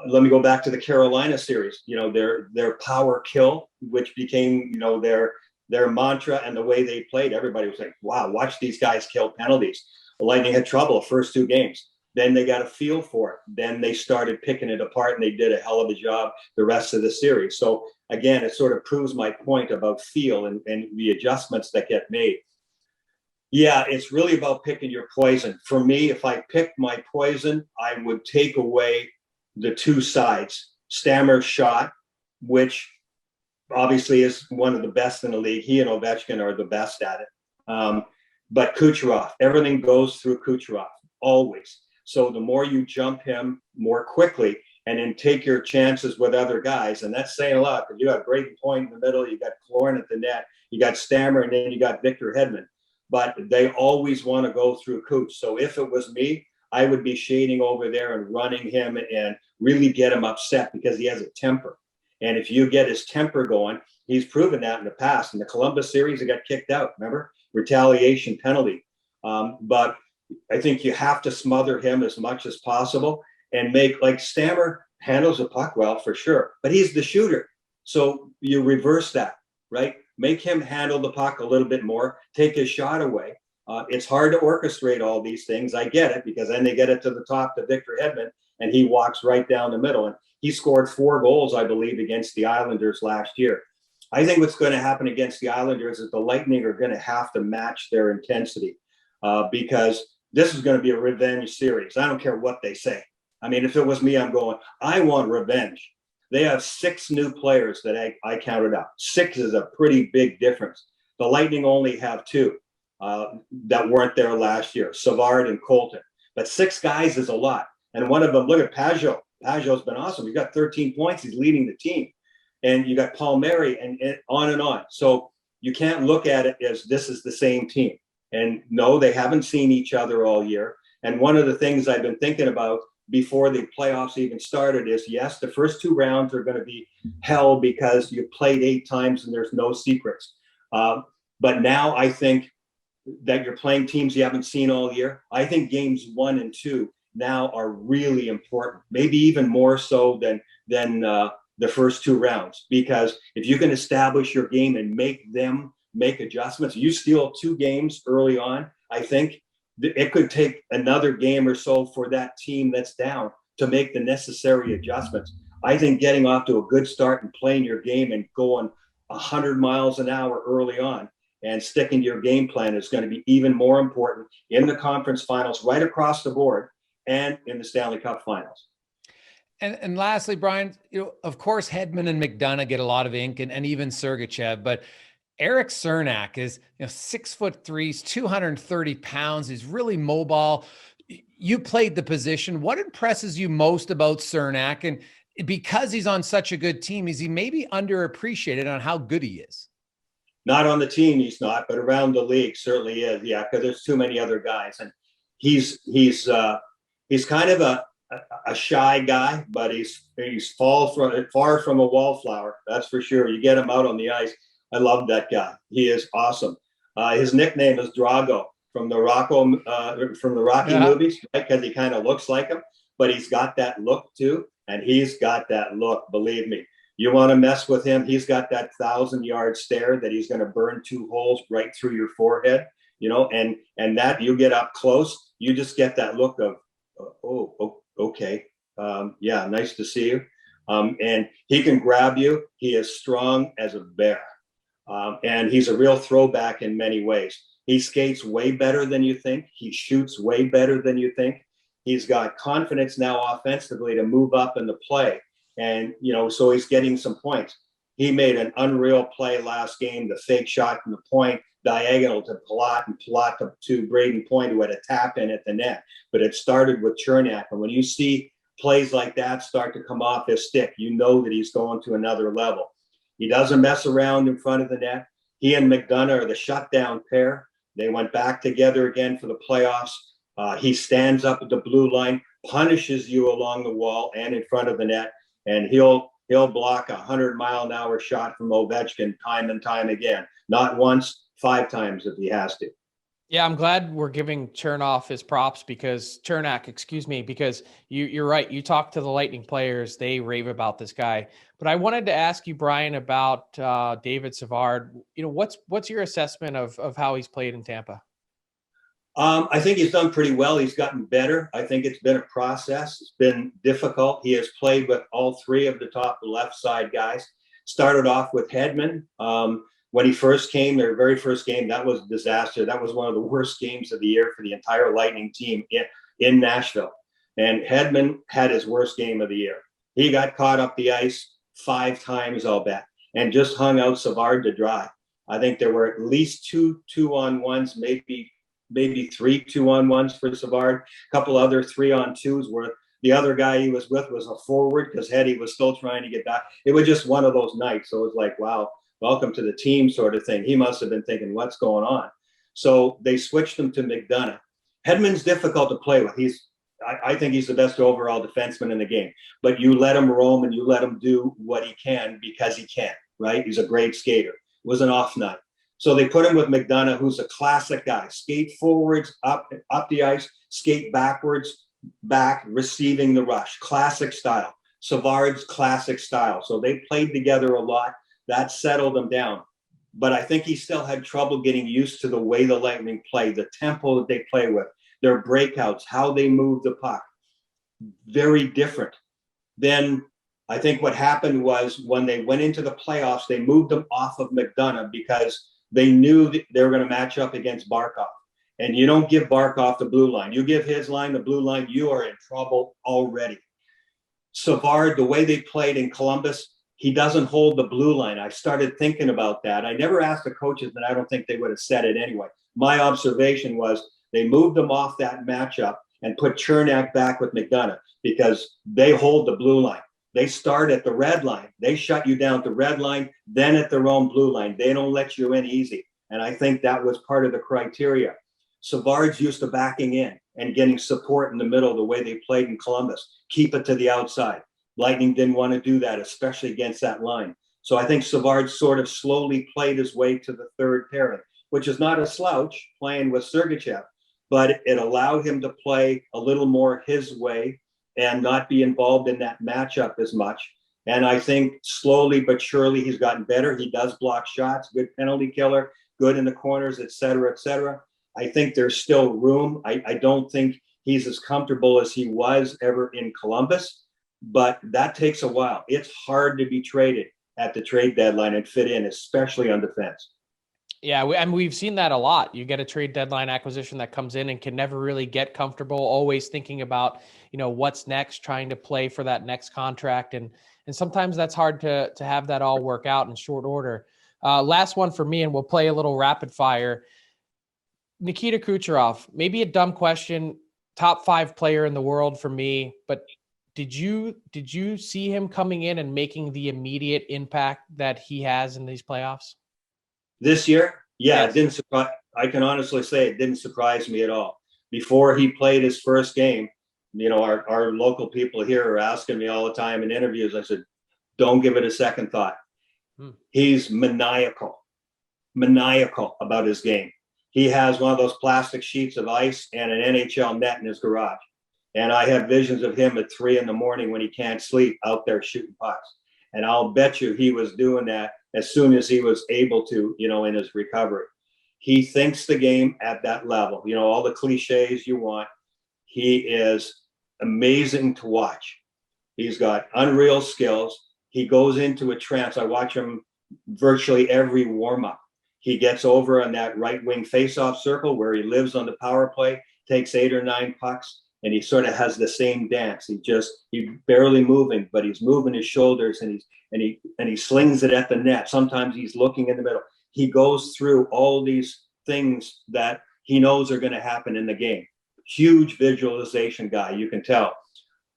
Let me go back to the Carolina series. Their power kill, which became their mantra, and the way they played. Everybody was like, "Wow, watch these guys kill penalties." The Lightning had trouble the first 2 games. Then they got a feel for it. Then they started picking it apart, and they did a hell of a job the rest of the series. So again, it sort of proves my point about feel and the adjustments that get made. Yeah, it's really about picking your poison. For me, if I picked my poison, I would take away the 2 sides. Stammer's shot, which obviously is one of the best in the league. He and Ovechkin are the best at it. But Kucherov, everything goes through Kucherov, always. So the more you jump him more quickly and then take your chances with other guys, and that's saying a lot, because you got Brayden Point in the middle, you got Clorin at the net, you got Stammer, and then you got Victor Hedman. But they always want to go through Kuch. So if it was me, I would be shading over there and running him and really get him upset, because he has a temper. And if you get his temper going, he's proven that in the past. In the Columbus series, he got kicked out, remember? Retaliation penalty. But I think you have to smother him as much as possible and make, like, Stammer handles the puck well for sure, but he's the shooter. So you reverse that, right? Make him handle the puck a little bit more, take his shot away. It's hard to orchestrate all these things. I get it, because then they get it to the top to Victor Hedman, and he walks right down the middle. And he scored 4 goals, I believe, against the Islanders last year. I think what's going to happen against the Islanders is the Lightning are going to have to match their intensity, because this is going to be a revenge series. I don't care what they say. I mean, if it was me, I'm going, I want revenge. They have 6 new players that I counted out. 6 is a pretty big difference. The Lightning only have 2 that weren't there last year, Savard and Colton. But 6 guys is a lot. And one of them, look at Pajot. Pajot's been awesome. He's got 13 points. He's leading the team. And you got Palmieri and on and on. So you can't look at it as this is the same team. And no, they haven't seen each other all year. And one of the things I've been thinking about before the playoffs even started is, yes, the first 2 rounds are going to be hell because you played 8 times and there's no secrets. But now I think that you're playing teams you haven't seen all year. I think games 1 and 2 now are really important, maybe even more so than the first 2 rounds, because if you can establish your game and make them make adjustments, you steal 2 games early on, I think it could take another game or so for that team that's down to make the necessary adjustments. I think getting off to a good start and playing your game and going 100 miles an hour early on and sticking to your game plan is going to be even more important in the conference finals, right across the board, and in the Stanley Cup finals. And lastly, Brian, of course, Hedman and McDonough get a lot of ink, and even Sergachev, but Eric Cernak is 6'3", 230 pounds. He's really mobile. You played the position. What impresses you most about Cernak? And because he's on such a good team, is he maybe underappreciated on how good he is? Not on the team, he's not, but around the league certainly is. Yeah, because there's too many other guys, and he's kind of a shy guy, but he's far from a wallflower. That's for sure. You get him out on the ice. I love that guy. He is awesome. His nickname is Drago from the Rocky movies, right? Because he kind of looks like him, but he's got that look too. And he's got that look, believe me. You want to mess with him, he's got that 1,000-yard stare that he's going to burn 2 holes right through your forehead, and that you get up close, you just get that look of, okay. Yeah, nice to see you. And he can grab you. He is strong as a bear. And he's a real throwback in many ways. He skates way better than you think. He shoots way better than you think. He's got confidence now offensively to move up in the play. And, so he's getting some points. He made an unreal play last game, the fake shot from the point, diagonal to Palat and Palat to Braden Point, who had a tap in at the net. But it started with Chernak. And when you see plays like that start to come off his stick, you know that he's going to another level. He doesn't mess around in front of the net. He and McDonough are the shutdown pair. They went back together again for the playoffs. He stands up at the blue line, punishes you along the wall and in front of the net, and he'll block 100-mile-an-hour shot from Ovechkin time and time again. Not once, 5 times if he has to. Yeah, I'm glad we're giving Chernak his props because you're right. You talk to the Lightning players, they rave about this guy. But I wanted to ask you, Brian, about David Savard. What's your assessment of how he's played in Tampa? I think he's done pretty well. He's gotten better. I think it's been a process. It's been difficult. He has played with all 3 of the top left side guys. Started off with Hedman. When he first came, their very first game, that was a disaster. That was one of the worst games of the year for the entire Lightning team in Nashville. And Hedman had his worst game of the year. He got caught up the ice 5 times, I'll bet, and just hung out Savard to dry. I think there were at least 2 2-on-1s, maybe 3 2-on-1s for Savard. A couple other 3-on-2s where the other guy he was with was a forward because Hetty was still trying to get back. It was just one of those nights. So it was like, wow, welcome to the team sort of thing. He must have been thinking, what's going on? So they switched him to McDonough. Hedman's difficult to play with. I think he's the best overall defenseman in the game. But you let him roam and you let him do what he can because he can, right? He's a great skater. It was an off night. So they put him with McDonough, who's a classic guy. Skate forwards, up the ice, skate backwards, back, receiving the rush. Classic style. Savard's classic style. So they played together a lot. That settled him down. But I think he still had trouble getting used to the way the Lightning play, the tempo that they play with, their breakouts, how they move the puck. Very different. Then I think what happened was when they went into the playoffs, they moved him off of McDonough because they knew that they were going to match up against Barkov. And you don't give Barkov the blue line. You give his line the blue line, you are in trouble already. Savard, the way they played in Columbus, he doesn't hold the blue line. I started thinking about that. I never asked the coaches, and I don't think they would have said it anyway. My observation was they moved him off that matchup and put Chernak back with McDonough because they hold the blue line. They start at the red line. They shut you down at the red line, then at their own blue line. They don't let you in easy. And I think that was part of the criteria. Savard's used to backing in and getting support in the middle the way they played in Columbus. Keep it to the outside. Lightning didn't want to do that, especially against that line. So I think Savard sort of slowly played his way to the third pairing, which is not a slouch playing with Sergachev, but it allowed him to play a little more his way and not be involved in that matchup as much. And I think slowly but surely he's gotten better. He does block shots, good penalty killer, good in the corners, et cetera, et cetera. I think there's still room. I don't think he's as comfortable as he was ever in Columbus, but that takes a while. It's hard to be traded at the trade deadline and fit in, especially on defense. Yeah, we've seen that a lot. You get a trade deadline acquisition that comes in and can never really get comfortable, always thinking about, what's next, trying to play for that next contract. And sometimes that's hard to have that all work out in short order. Last one for me, and we'll play a little rapid fire. Nikita Kucherov, maybe a dumb question, top 5 player in the world for me, but did you see him coming in and making the immediate impact that he has in these playoffs? This year? Yeah, Yes. It didn't surprise. I can honestly say it didn't surprise me at all. Before he played his first game, our local people here are asking me all the time in interviews. I said, don't give it a second thought. He's maniacal about his game. He has one of those plastic sheets of ice and an NHL net in his garage. And I have visions of him at 3 a.m. when he can't sleep out there shooting pucks. And I'll bet you he was doing that as soon as he was able to, in his recovery. He thinks the game at that level, all the cliches you want. He is amazing to watch. He's got unreal skills. He goes into a trance. I watch him virtually every warm-up. He gets over on that right wing faceoff circle where he lives on the power play, takes 8 or 9 pucks, and he sort of has the same dance. He's barely moving, but he's moving his shoulders and he slings it at the net. Sometimes he's looking in the middle. He goes through all these things that he knows are going to happen in the game. Huge visualization guy, you can tell.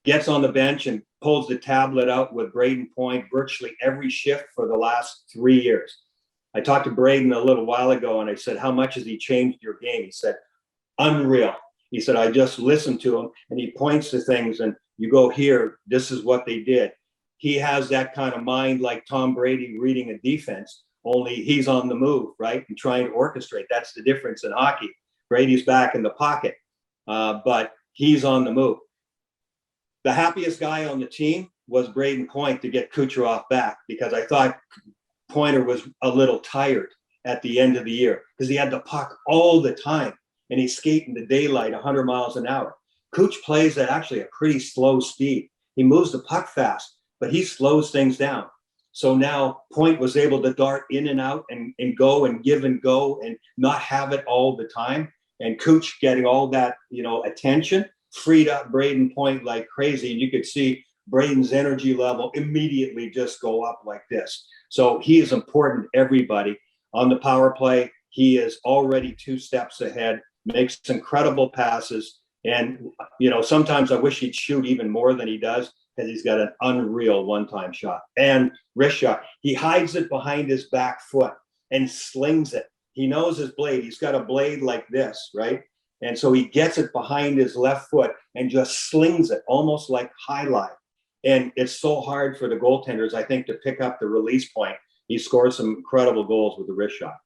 Gets on the bench and pulls the tablet out with Braden Point virtually every shift for the last 3 years. I talked to Braden a little while ago and I said, how much has he changed your game? He said, unreal. He said, I just listened to him and he points to things and you go here, this is what they did. He has that kind of mind like Tom Brady reading a defense, only he's on the move, right? And trying to orchestrate. That's the difference in hockey. Brady's back in the pocket, but he's on the move. The happiest guy on the team was Braden Point to get Kucherov back because I thought Pointer was a little tired at the end of the year because he had the puck all the time and he's skating the daylight 100 miles an hour. Kuch plays at actually a pretty slow speed. He moves the puck fast, but he slows things down. So now Point was able to dart in and out and go and give and go and not have it all the time. And Kuch getting all that, attention freed up Braden Point like crazy. And you could see Braden's energy level immediately just go up like this. So he is important to everybody. On the power play, he is already 2 steps ahead, makes incredible passes. And, sometimes I wish he'd shoot even more than he does because he's got an unreal one-time shot and wrist shot. He hides it behind his back foot and slings it. He knows his blade. He's got a blade like this, right? And so he gets it behind his left foot and just slings it almost like highlight. And it's so hard for the goaltenders, I think, to pick up the release point. He scored some incredible goals with the wrist shot.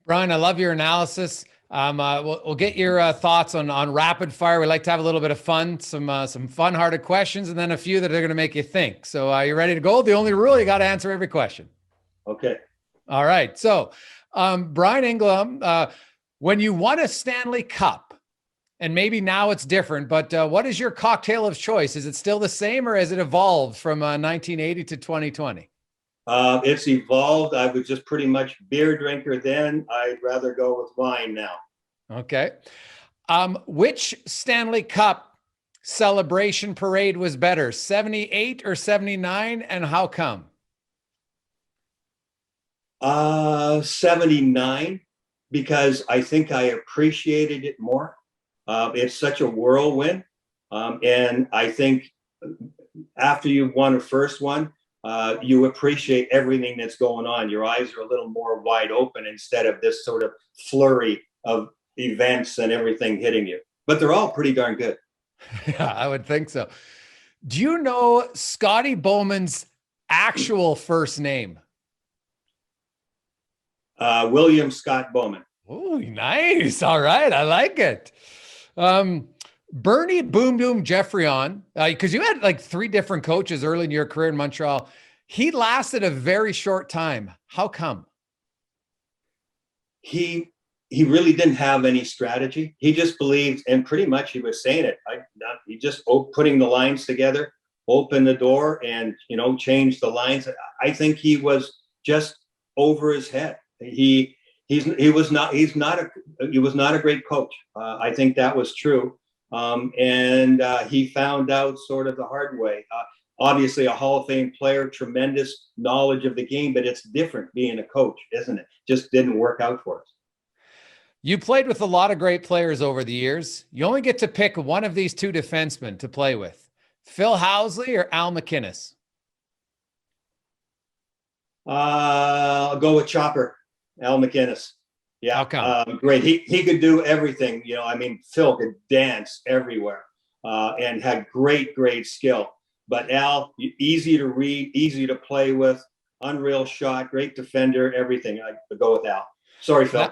Brian, I love your analysis. We'll get your thoughts on rapid fire. We like to have a little bit of fun, some fun-hearted questions, and then a few that are going to make you think. So are you ready to go? The only rule, you got to answer every question. Okay. All right. So Brian Engblom, when you won a Stanley Cup, and maybe now it's different, but what is your cocktail of choice? Is it still the same or has it evolved from 1980 to 2020? It's evolved. I was just pretty much beer drinker then. I'd rather go with wine now. Okay. Which Stanley Cup celebration parade was better, 78 or 79, and how come? 79, because I think I appreciated it more. It's such a whirlwind. And I think after you've won a first one, you appreciate everything that's going on. Your eyes are a little more wide open instead of this sort of flurry of events and everything hitting you. But they're all pretty darn good. Yeah, I would think so. Do you know Scotty Bowman's actual first name? William Scott Bowman. Oh, nice. All right. I like it. Bernie Boom Boom Geoffrion, because you had like 3 different coaches early in your career in Montreal. He lasted a very short time. How come? He really didn't have any strategy. He just believed, and pretty much he was saying it. He just putting the lines together, open the door, and change the lines. I think he was just over his head. He was not a great coach. I think that was true. And he found out sort of the hard way. Obviously a Hall of Fame player, tremendous knowledge of the game, but it's different being a coach, isn't it? Just didn't work out for us. You played with a lot of great players over the years. You only get to pick one of these 2 defensemen to play with, Phil Housley or Al MacInnis. I'll go with Chopper, Al MacInnis. Yeah, how come? Great. He could do everything. Phil could dance everywhere. and had great skill. But Al, easy to read, easy to play with, unreal shot, great defender, everything. I go with Al. Sorry, Phil.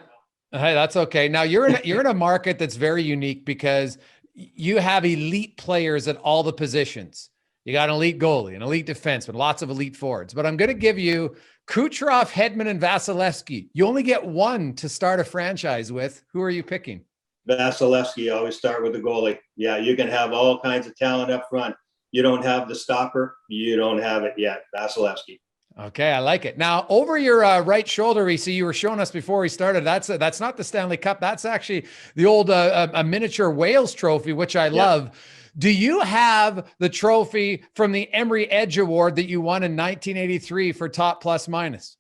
Hey, that's okay. Now you're in a market that's very unique because you have elite players at all the positions. You got an elite goalie, an elite defenseman, lots of elite forwards. But I'm going to give you Kucherov, Hedman, and Vasilevsky. You only get one to start a franchise with. Who are you picking? Vasilevsky, always start with the goalie. Yeah, you can have all kinds of talent up front. You don't have the stopper. You don't have it yet. Vasilevsky. Okay, I like it. Now, over your right shoulder, we see you were showing us before we started. That's not the Stanley Cup. That's actually the old a miniature Wales trophy, which I love. Do you have the trophy from the Emery Edge Award that you won in 1983 for top plus minus?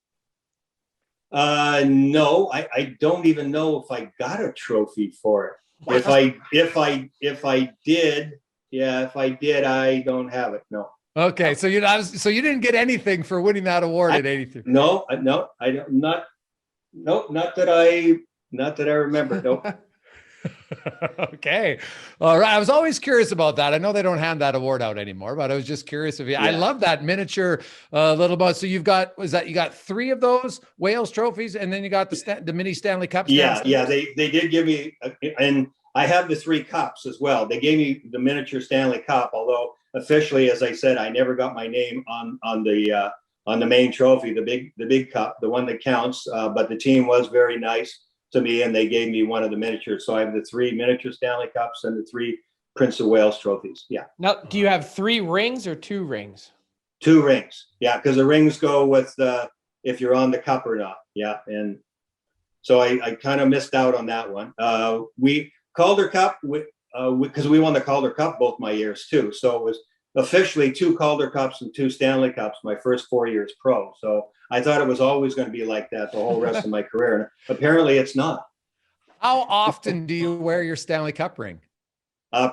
No, I don't even know if I got a trophy for it. If I did, I don't have it. No. Okay, so you didn't get anything for winning that award in '83. No, I don't. Not that I remember. Nope. Okay, all right. I was always curious about that. I know they don't hand that award out anymore, but I was just curious if you. Yeah. I love that miniature little bus. So you got 3 of those Wales trophies, and then you got the mini Stanley Cups. Yeah. They did give me, and I have the 3 cups as well. They gave me the miniature Stanley Cup, although officially, as I said, I never got my name on the main trophy, the big cup, the one that counts. But the team was very nice to me, and they gave me one of the miniatures. So I have the 3 miniature Stanley Cups and the 3 Prince of Wales trophies. Yeah. Now, do you have 3 rings or 2 rings? 2 rings. Yeah, because the rings go with if you're on the cup or not. Yeah, and so I kind of missed out on that one. We Calder Cup because we won the Calder Cup both my years too. So it was officially 2 Calder Cups and 2 Stanley Cups my first 4 years pro. So I thought it was always going to be like that the whole rest of my career. And apparently it's not. How often do you wear your Stanley Cup ring?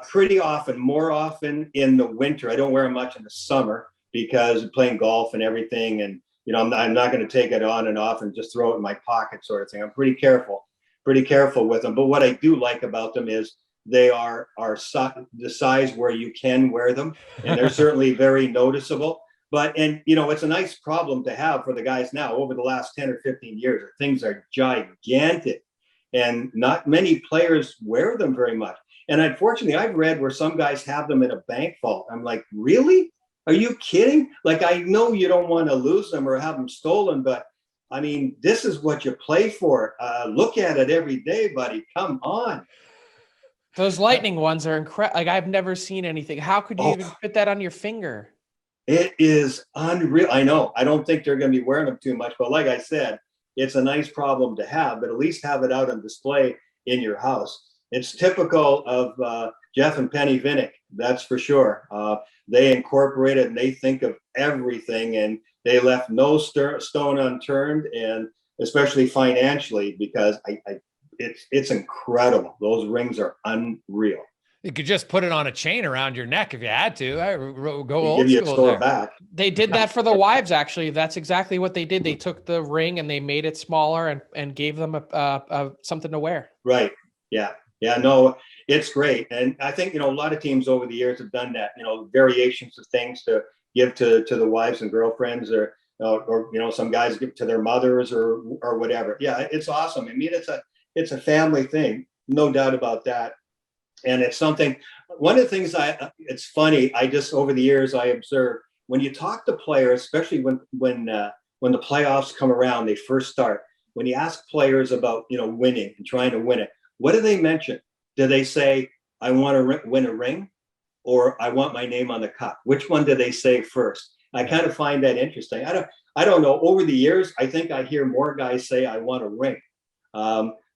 Pretty often, more often in the winter. I don't wear them much in the summer because playing golf and everything. And, I'm not going to take it on and off and just throw it in my pocket sort of thing. I'm pretty careful with them. But what I do like about them is they are the size where you can wear them, and they're certainly very noticeable. But it's a nice problem to have for the guys now. Over the last 10 or 15 years, things are gigantic, and not many players wear them very much. And unfortunately, I've read where some guys have them in a bank vault. I'm like, really? Are you kidding? Like, I know you don't want to lose them or have them stolen, but I mean, this is what you play for. Look at it every day, buddy. Come on. Those Lightning ones are incredible. Like, I've never seen anything. How could you even fit that on your finger? It is unreal. I know. I don't think they're going to be wearing them too much, but like I said, it's a nice problem to have, but at least have it out on display in your house. It's typical of Jeff and Penny Vinnick, that's for sure. They incorporated and they think of everything, and they left no stone unturned, and especially financially, because it's incredible. Those rings are unreal. You could just put it on a chain around your neck if you had to. Go old give you a school store there. Back. They did that for the wives, actually. That's exactly what they did. They took the ring and they made it smaller and gave them a something to wear. Right. Yeah. No, it's great. And I think, a lot of teams over the years have done that, variations of things to give to the wives and girlfriends, or some guys give to their mothers or whatever. Yeah, it's awesome. I mean, it's a family thing, no doubt about that. And it's something, one of the things it's funny, I just, over the years, I observed when you talk to players, especially when the playoffs come around, they first start, when you ask players about, winning and trying to win it, what do they mention? Do they say, I want to win a ring, or I want my name on the cup? Which one do they say first? I kind of find that interesting. I don't know. Over the years, I think I hear more guys say, I want a ring.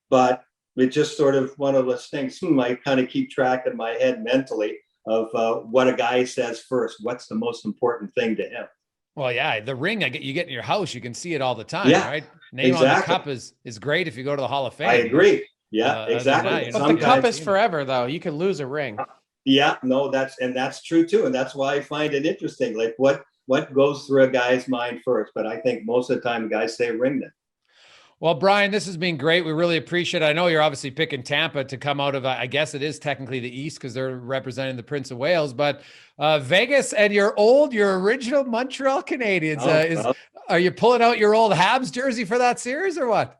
But it's just sort of one of those things. I kind of keep track in my head mentally of what a guy says first. What's the most important thing to him? Well, yeah, the ring you get in your house, you can see it all the time, right? Name exactly. On the cup is great if you go to the Hall of Fame. I agree. Yeah, exactly. But the cup is forever, though. You could lose a ring. Yeah, no, that's true too, and that's why I find it interesting. Like what goes through a guy's mind first? But I think most of the time, guys say ring then. Well, Brian, this has been great. We really appreciate it. I know you're obviously picking Tampa to come out of, I guess it is technically the East because they're representing the Prince of Wales, but Vegas and your original Montreal Canadiens. Are you pulling out your old Habs jersey for that series or what?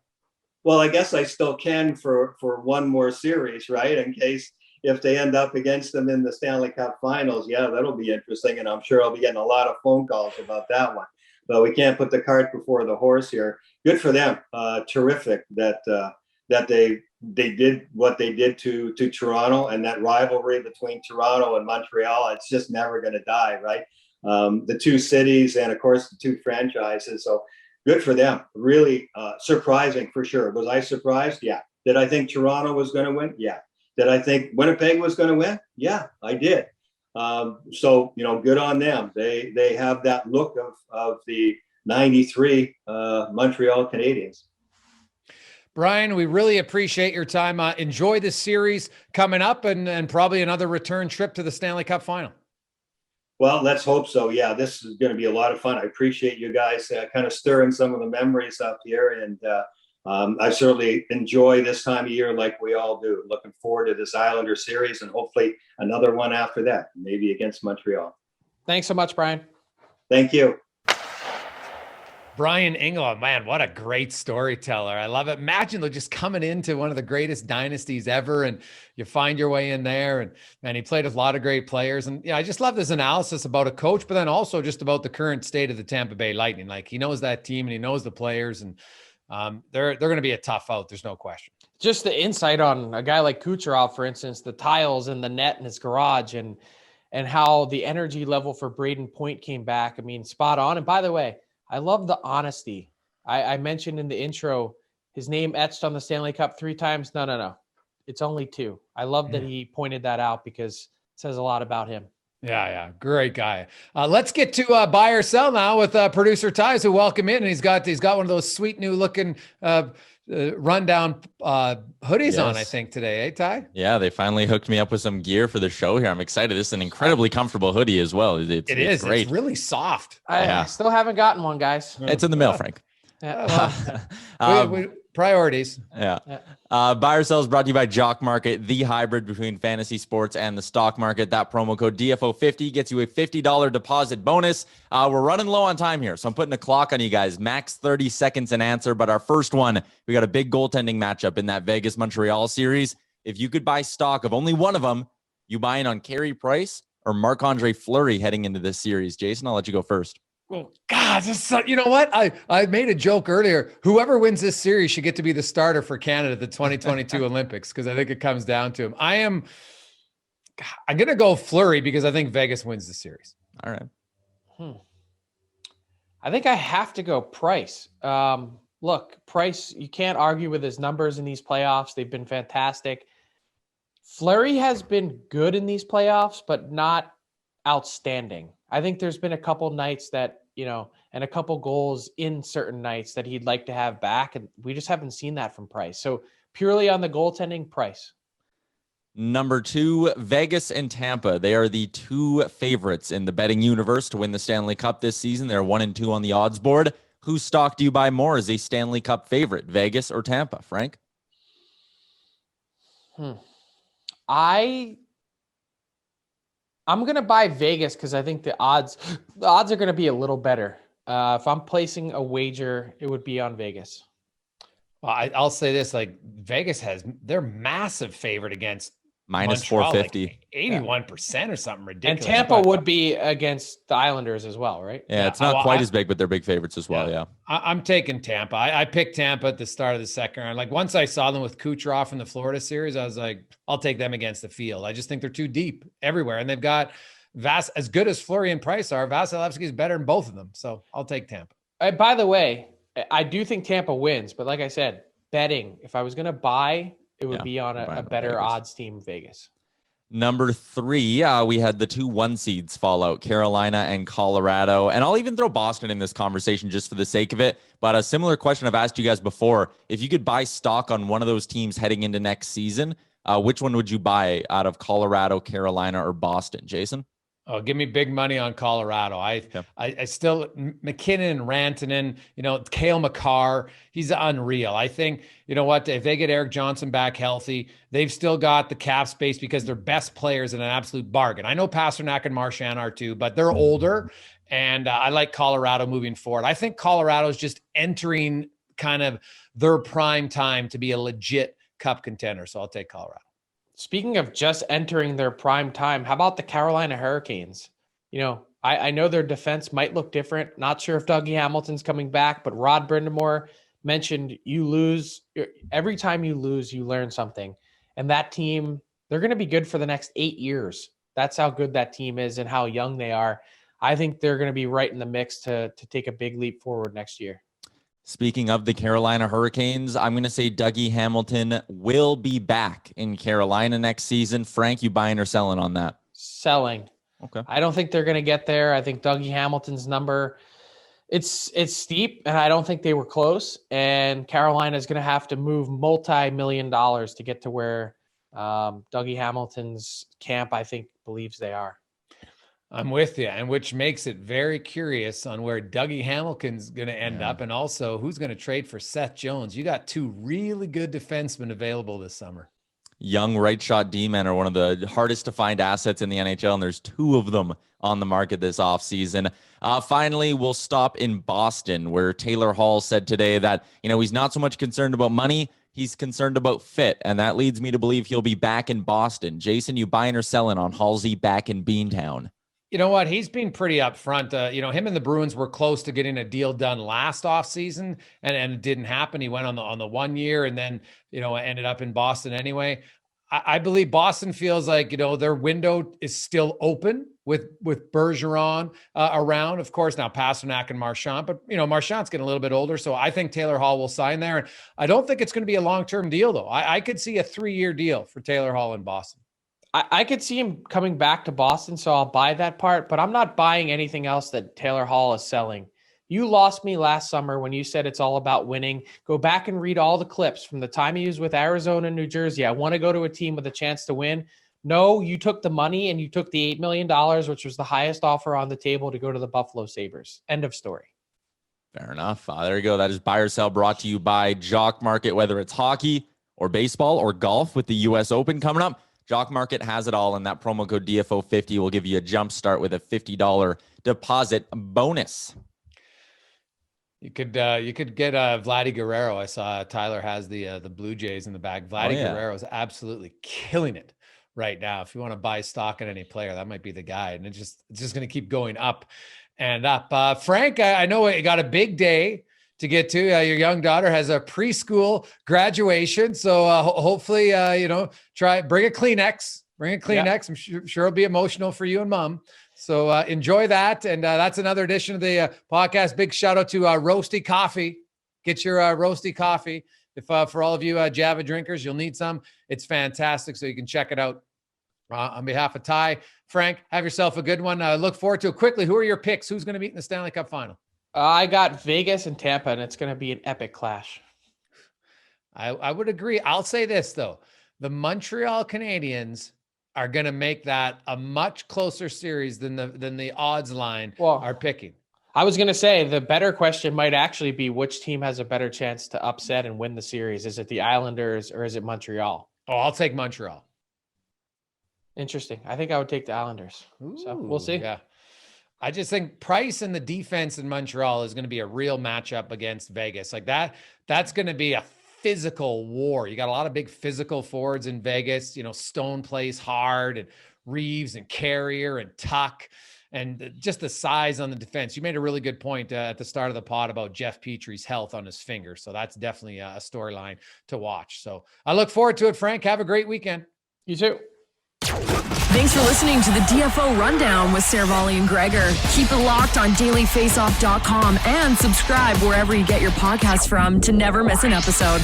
Well, I guess I still can for one more series, right? In case if they end up against them in the Stanley Cup Finals, yeah, that'll be interesting, and I'm sure I'll be getting a lot of phone calls about that one. But we can't put the cart before the horse here. Good for them. Terrific that they did what they did to Toronto, and that rivalry between Toronto and Montreal. It's just never going to die, right? The two cities and of course the two franchises. So good for them. Really surprising for sure. Was I surprised? Yeah. Did I think Toronto was going to win? Yeah. Did I think Winnipeg was going to win? Yeah, I did. So, good on them. They have that look of the 93 Montreal Canadiens. Brian, we really appreciate your time. Enjoy this series coming up and probably another return trip to the Stanley Cup Final. Well, let's hope so. Yeah, this is going to be a lot of fun. I appreciate you guys kind of stirring some of the memories up here. And I certainly enjoy this time of year like we all do. Looking forward to this Islander series and hopefully another one after that, maybe against Montreal. Thanks so much, Brian. Thank you. Brian Engblom, man, what a great storyteller. I love it. Imagine just coming into one of the greatest dynasties ever and you find your way in there. And man, he played with a lot of great players. And I just love this analysis about a coach, but then also just about the current state of the Tampa Bay Lightning. Like he knows that team and he knows the players and they're going to be a tough out. There's no question. Just the insight on a guy like Kucherov, for instance, the tiles in the net in his garage and how the energy level for Braden Point came back. I mean, spot on. And by the way, I love the honesty. I mentioned in the intro, his name etched on the Stanley Cup 3 times. No. It's only 2. I love that he pointed that out because it says a lot about him. Yeah. Great guy. Let's get to buy or sell now with producer Ty's, who welcome in. And he's got one of those sweet new looking rundown hoodies on, I think, today, Ty? Yeah, they finally hooked me up with some gear for the show here. I'm excited. This is an incredidly comprible hoodie as well. It's great. It's really soft. I still haven't gotten one, guys. It's in the mail, Frank. Priorities. Yeah. Buy or sell is brought to you by Jock Market, the hybrid between fantasy sports and the stock market. That promo code DFO50 gets you a $50 deposit bonus. We're running low on time here, so I'm putting a clock on you guys. Max 30 seconds an answer, but our first one, we got a big goaltending matchup in that Vegas-Montreal series. If you could buy stock of only one of them, you buy in on Carey Price or Marc-Andre Fleury heading into this series. Jason, I'll let you go first. Oh, God, you know what? I made a joke earlier. Whoever wins this series should get to be the starter for Canada at the 2022 Olympics because I think it comes down to him. I'm going to go Fleury because I think Vegas wins the series. All right. I think I have to go Price. Look, Price, you can't argue with his numbers in these playoffs. They've been fantastic. Fleury has been good in these playoffs, but not outstanding. I think there's been a couple nights that, and a couple goals in certain nights that he'd like to have back. And we just haven't seen that from Price. So purely on the goaltending, Price. Number 2, Vegas and Tampa. They are the 2 favorites in the betting universe to win the Stanley Cup this season. They're 1 and 2 on the odds board. Whose stock do you buy more as a Stanley Cup favorite, Vegas or Tampa, Frank? I'm going to buy Vegas because I think the odds are going to be a little better. If I'm placing a wager, it would be on Vegas. Well, I'll say this, Vegas they're massive favorite against minus Montreal, 450, 81% or something ridiculous. And Tampa would be against the Islanders as well, right? Yeah, it's not quite as big, but they're big favorites as well. Yeah. I'm taking Tampa. I picked Tampa at the start of the second round. Once I saw them with Kucherov in the Florida series, I was like, I'll take them against the field. I just think they're too deep everywhere. And they've got as good as Fleury and Price are, Vasilevsky is better than both of them. So I'll take Tampa. By the way, I do think Tampa wins, but like I said, betting, if I was going to buy, it would be on a better Vegas odds team, Vegas. Number 3, we had the 2 1 seeds fall out, Carolina and Colorado. And I'll even throw Boston in this conversation just for the sake of it. But a similar question I've asked you guys before. If you could buy stock on one of those teams heading into next season, which one would you buy out of Colorado, Carolina, or Boston, Jason? Oh, give me big money on Colorado. I still, McKinnon and Rantanen, Cale Makar, he's unreal. I think, you know what, if they get Eric Johnson back healthy, they've still got the cap space because their best players in an absolute bargain. I know Pasternak and Marchand are too, but they're older, and I like Colorado moving forward. I think Colorado's just entering kind of their prime time to be a legit cup contender, so I'll take Colorado. Speaking of just entering their prime time, how about the Carolina Hurricanes? I know their defense might look different. Not sure if Dougie Hamilton's coming back, but Rod Brindamore mentioned you lose. Every time you lose, you learn something. And that team, they're going to be good for the next 8 years. That's how good that team is and how young they are. I think they're going to be right in the mix to take a big leap forward next year. Speaking of the Carolina Hurricanes, I'm going to say Dougie Hamilton will be back in Carolina next season. Frank, you buying or selling on that? Selling. Okay. I don't think they're going to get there. I think Dougie Hamilton's number, it's steep, and I don't think they were close. And Carolina is going to have to move multi-million dollars to get to where Dougie Hamilton's camp, I think, believes they are. I'm with you, and which makes it very curious on where Dougie Hamilton's going to end up, and also who's going to trade for Seth Jones. You got two really good defensemen available this summer. Young right shot D-men are one of the hardest to find assets in the NHL, and there's two of them on the market this offseason. Finally, we'll stop in Boston, where Taylor Hall said today that, he's not so much concerned about money, he's concerned about fit, and that leads me to believe he'll be back in Boston. Jason, you buying or selling on Halsey back in Beantown? You know what? He's been pretty upfront. Him and the Bruins were close to getting a deal done last offseason, and it didn't happen. He went on the 1 year and then, ended up in Boston anyway. I believe Boston feels like, their window is still open with Bergeron around. Of course, now Pasternak and Marchand, but, Marchand's getting a little bit older, so I think Taylor Hall will sign there. And I don't think it's going to be a long-term deal, though. I could see a 3-year deal for Taylor Hall in Boston. I could see him coming back to Boston, so I'll buy that part, but I'm not buying anything else that Taylor Hall is selling. You lost me last summer when you said it's all about winning. Go back and read all the clips from the time he was with Arizona and New Jersey. I want to go to a team with a chance to win. No, you took the money and you took the $8 million, which was the highest offer on the table, to go to the Buffalo Sabres. End of story. Fair enough. There you go. That is Buy or Sell, brought to you by Jock Market. Whether it's hockey or baseball or golf with the U.S. Open coming up, Jock Market has it all, and that promo code DFO50 will give you a jump start with a $50 deposit bonus. You could get Vladdy Guerrero. I saw Tyler has the Blue Jays in the bag. Vladdy Guerrero is absolutely killing it right now. If you want to buy stock in any player, that might be the guy. And it's just going to keep going up and up. Frank, I know you got a big day to get to. Your young daughter has a preschool graduation. So hopefully, bring a Kleenex. Yeah. I'm sure it'll be emotional for you and mom. So enjoy that. And that's another edition of the podcast. Big shout out to Roasty Coffee. Get your Roasty Coffee. If for all of you Java drinkers, you'll need some. It's fantastic. So you can check it out. On behalf of Ty, Frank, have yourself a good one. Look forward to it. Quickly, who are your picks? Who's going to meet in the Stanley Cup final? I got Vegas and Tampa, and it's going to be an epic clash. I would agree. I'll say this, though. The Montreal Canadiens are going to make that a much closer series than the odds line are picking. I was going to say the better question might actually be which team has a better chance to upset and win the series. Is it the Islanders or is it Montreal? Oh, I'll take Montreal. Interesting. I think I would take the Islanders. So we'll see. Yeah. I just think Price and the defense in Montreal is going to be a real matchup against Vegas. Like that's going to be a physical war. You got a lot of big physical forwards in Vegas. Stone plays hard, and Reeves and Carrier and Tuck, and just the size on the defense. You made a really good point at the start of the pod about Jeff Petry's health on his finger. So that's definitely a storyline to watch. So I look forward to it, Frank. Have a great weekend. You too. Thanks for listening to the DFO Rundown with Seravalli and Gregor. Keep it locked on dailyfaceoff.com and subscribe wherever you get your podcasts from to never miss an episode.